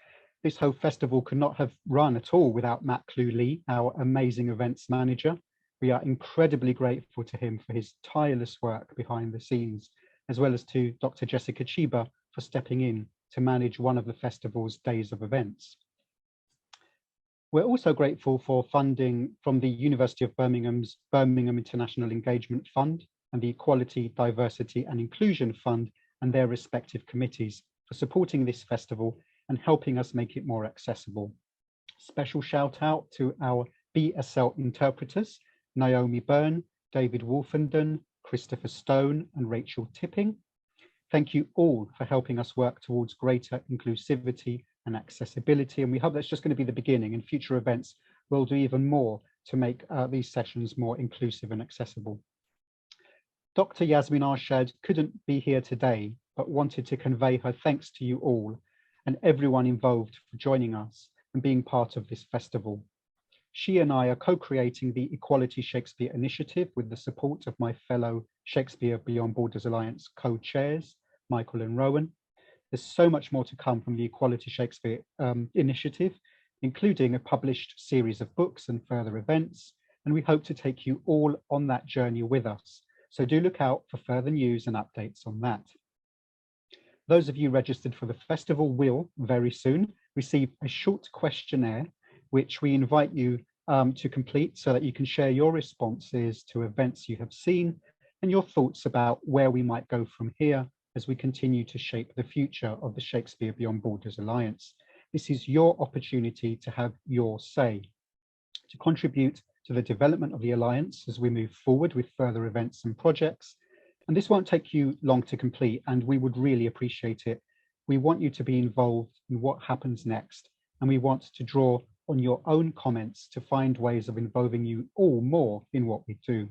this whole festival could not have run at all without Matt Cluley, our amazing events manager. We are incredibly grateful to him for his tireless work behind the scenes, as well as to Dr. Jessica Chiba for stepping in to manage one of the festival's days of events. We're also grateful for funding from the University of Birmingham's Birmingham International Engagement Fund and the Equality, Diversity and Inclusion Fund and their respective committees for supporting this festival and helping us make it more accessible. Special shout out to our BSL interpreters, Naomi Byrne, David Wolfenden, Christopher Stone, and Rachel Tipping. Thank you all for helping us work towards greater inclusivity and accessibility. And we hope that's just going to be the beginning. In future events, we'll do even more to make these sessions more inclusive and accessible. Dr. Yasmin Arshad couldn't be here today, but wanted to convey her thanks to you all and everyone involved for joining us and being part of this festival. She and I are co-creating the Equality Shakespeare Initiative with the support of my fellow Shakespeare Beyond Borders Alliance co-chairs, Michael and Rowan. There's so much more to come from the Equality Shakespeare Initiative, including a published series of books and further events, and we hope to take you all on that journey with us. So do look out for further news and updates on that. Those of you registered for the festival will very soon receive a short questionnaire, which we invite you to complete so that you can share your responses to events you have seen and your thoughts about where we might go from here as we continue to shape the future of the Shakespeare Beyond Borders Alliance. This is your opportunity to have your say, to contribute to the development of the Alliance as we move forward with further events and projects. And this won't take you long to complete, and we would really appreciate it. We want you to be involved in what happens next, and we want to draw on your own comments to find ways of involving you all more in what we do.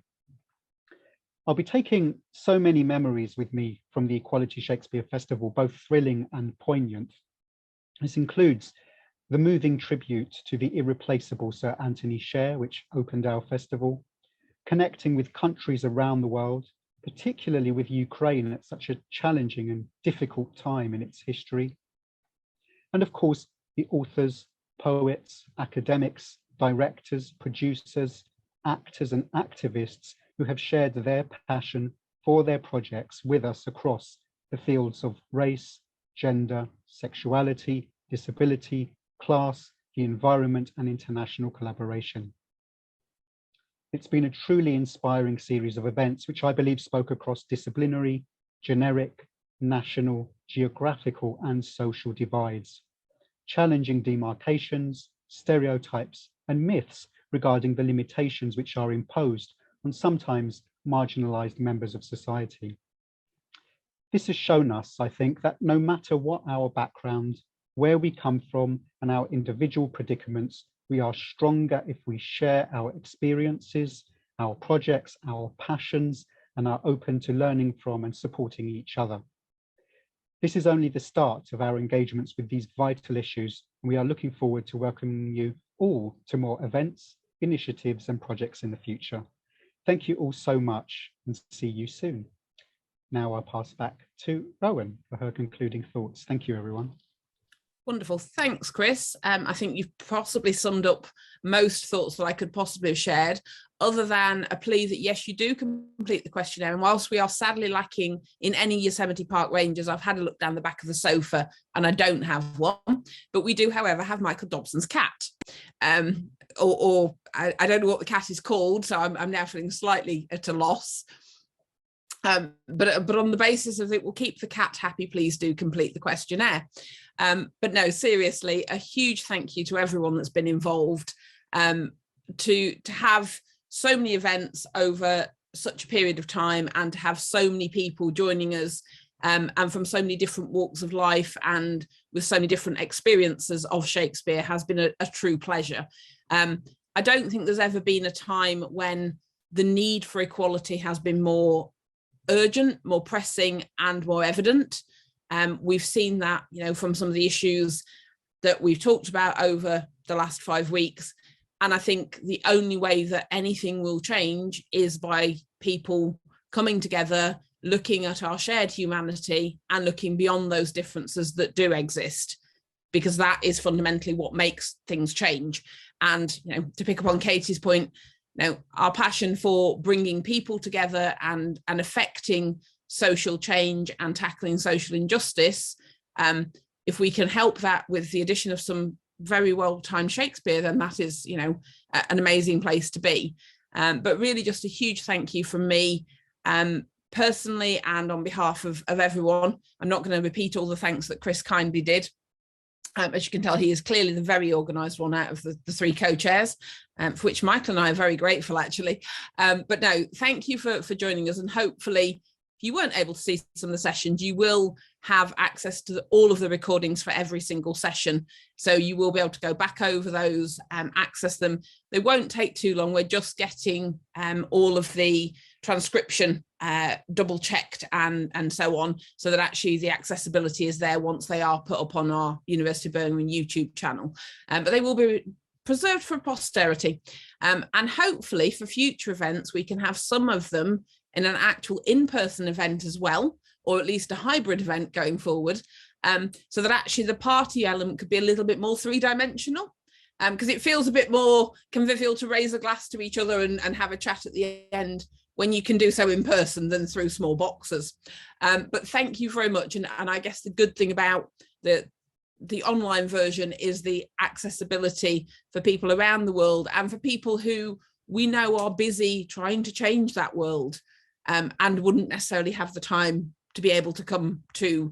I'll be taking so many memories with me from the Equality Shakespeare Festival, both thrilling and poignant. This includes the moving tribute to the irreplaceable Sir Anthony Sher, which opened our festival, connecting with countries around the world, particularly with Ukraine at such a challenging and difficult time in its history. And of course, the authors, poets, academics, directors, producers, actors and activists who have shared their passion for their projects with us across the fields of race, gender, sexuality, disability, class, the environment and international collaboration. It's been a truly inspiring series of events which I believe spoke across disciplinary, generic, national, geographical and social divides, challenging demarcations, stereotypes and myths regarding the limitations which are imposed on sometimes marginalized members of society. This has shown us, I think, that no matter what our background, where we come from and our individual predicaments, we are stronger if we share our experiences, our projects, our passions, and are open to learning from and supporting each other. This is only the start of our engagements with these vital issues, and we are looking forward to welcoming you all to more events, initiatives, and projects in the future. Thank you all so much and see you soon. Now I'll pass back to Rowan for her concluding thoughts. Thank you, everyone. Wonderful. Thanks, Chris. I think you've possibly summed up most thoughts that I could possibly have shared, other than a plea that, yes, you do complete the questionnaire. And whilst we are sadly lacking in any Yosemite Park rangers, I've had a look down the back of the sofa and I don't have one, but we do, however, have Michael Dobson's cat. I don't know what the cat is called, so I'm now feeling slightly at a loss. But on the basis of it will keep the cat happy, please do complete the questionnaire. But no, seriously, a huge thank you to everyone that's been involved, to have so many events over such a period of time and to have so many people joining us, and from so many different walks of life and with so many different experiences of Shakespeare has been a true pleasure. I don't think there's ever been a time when the need for equality has been more urgent, more pressing and more evident. We've seen that, from some of the issues that we've talked about over the last 5 weeks. And I think the only way that anything will change is by people coming together, looking at our shared humanity and looking beyond those differences that do exist, because that is fundamentally what makes things change. And, to pick up on Katie's point, our passion for bringing people together and affecting social change and tackling social injustice, if we can help that with the addition of some very well-timed Shakespeare, then that is, an amazing place to be. But really just a huge thank you from me personally and on behalf of everyone. I'm not going to repeat all the thanks that Chris kindly did, As you can tell, he is clearly the very organised one out of the three co-chairs, for which Michael and I are very grateful, actually. But no, thank you for joining us. And hopefully, if you weren't able to see some of the sessions, you will have access to all of the recordings for every single session. So you will be able to go back over those, access them. They won't take too long. We're just getting all of the transcription double checked and so on, so that actually the accessibility is there once they are put up on our University of Birmingham YouTube channel. But they will be preserved for posterity. And hopefully for future events, we can have some of them in an actual in-person event as well, or at least a hybrid event going forward, so that actually the party element could be a little bit more three-dimensional, because it feels a bit more convivial to raise a glass to each other and have a chat at the end when you can do so in person than through small boxes. But thank you very much. And I guess the good thing about the online version is the accessibility for people around the world and for people who we know are busy trying to change that world, and wouldn't necessarily have the time to be able to come to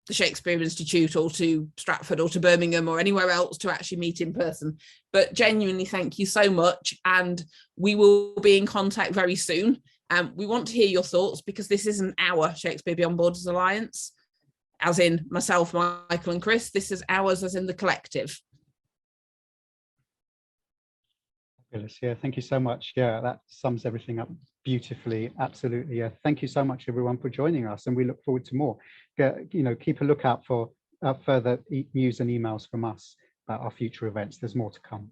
the Shakespeare Institute or to Stratford or to Birmingham or anywhere else to actually meet in person. But genuinely, thank you so much. And we will be in contact very soon. We want to hear your thoughts, because this isn't our Shakespeare Beyond Borders Alliance, as in myself, Michael and Chris. This is ours as in the collective. Fabulous. Yeah, thank you so much. Yeah, that sums everything up beautifully. Absolutely. Yeah, thank you so much, everyone, for joining us, and we look forward to more. Keep a lookout for further news and emails from us about our future events. There's more to come.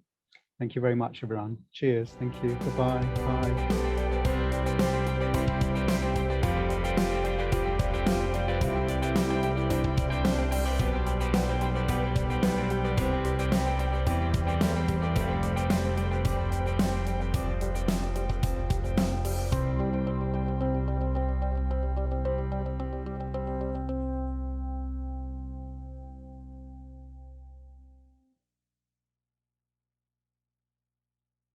Thank you very much, everyone. Cheers. Thank you. Bye-bye. Bye.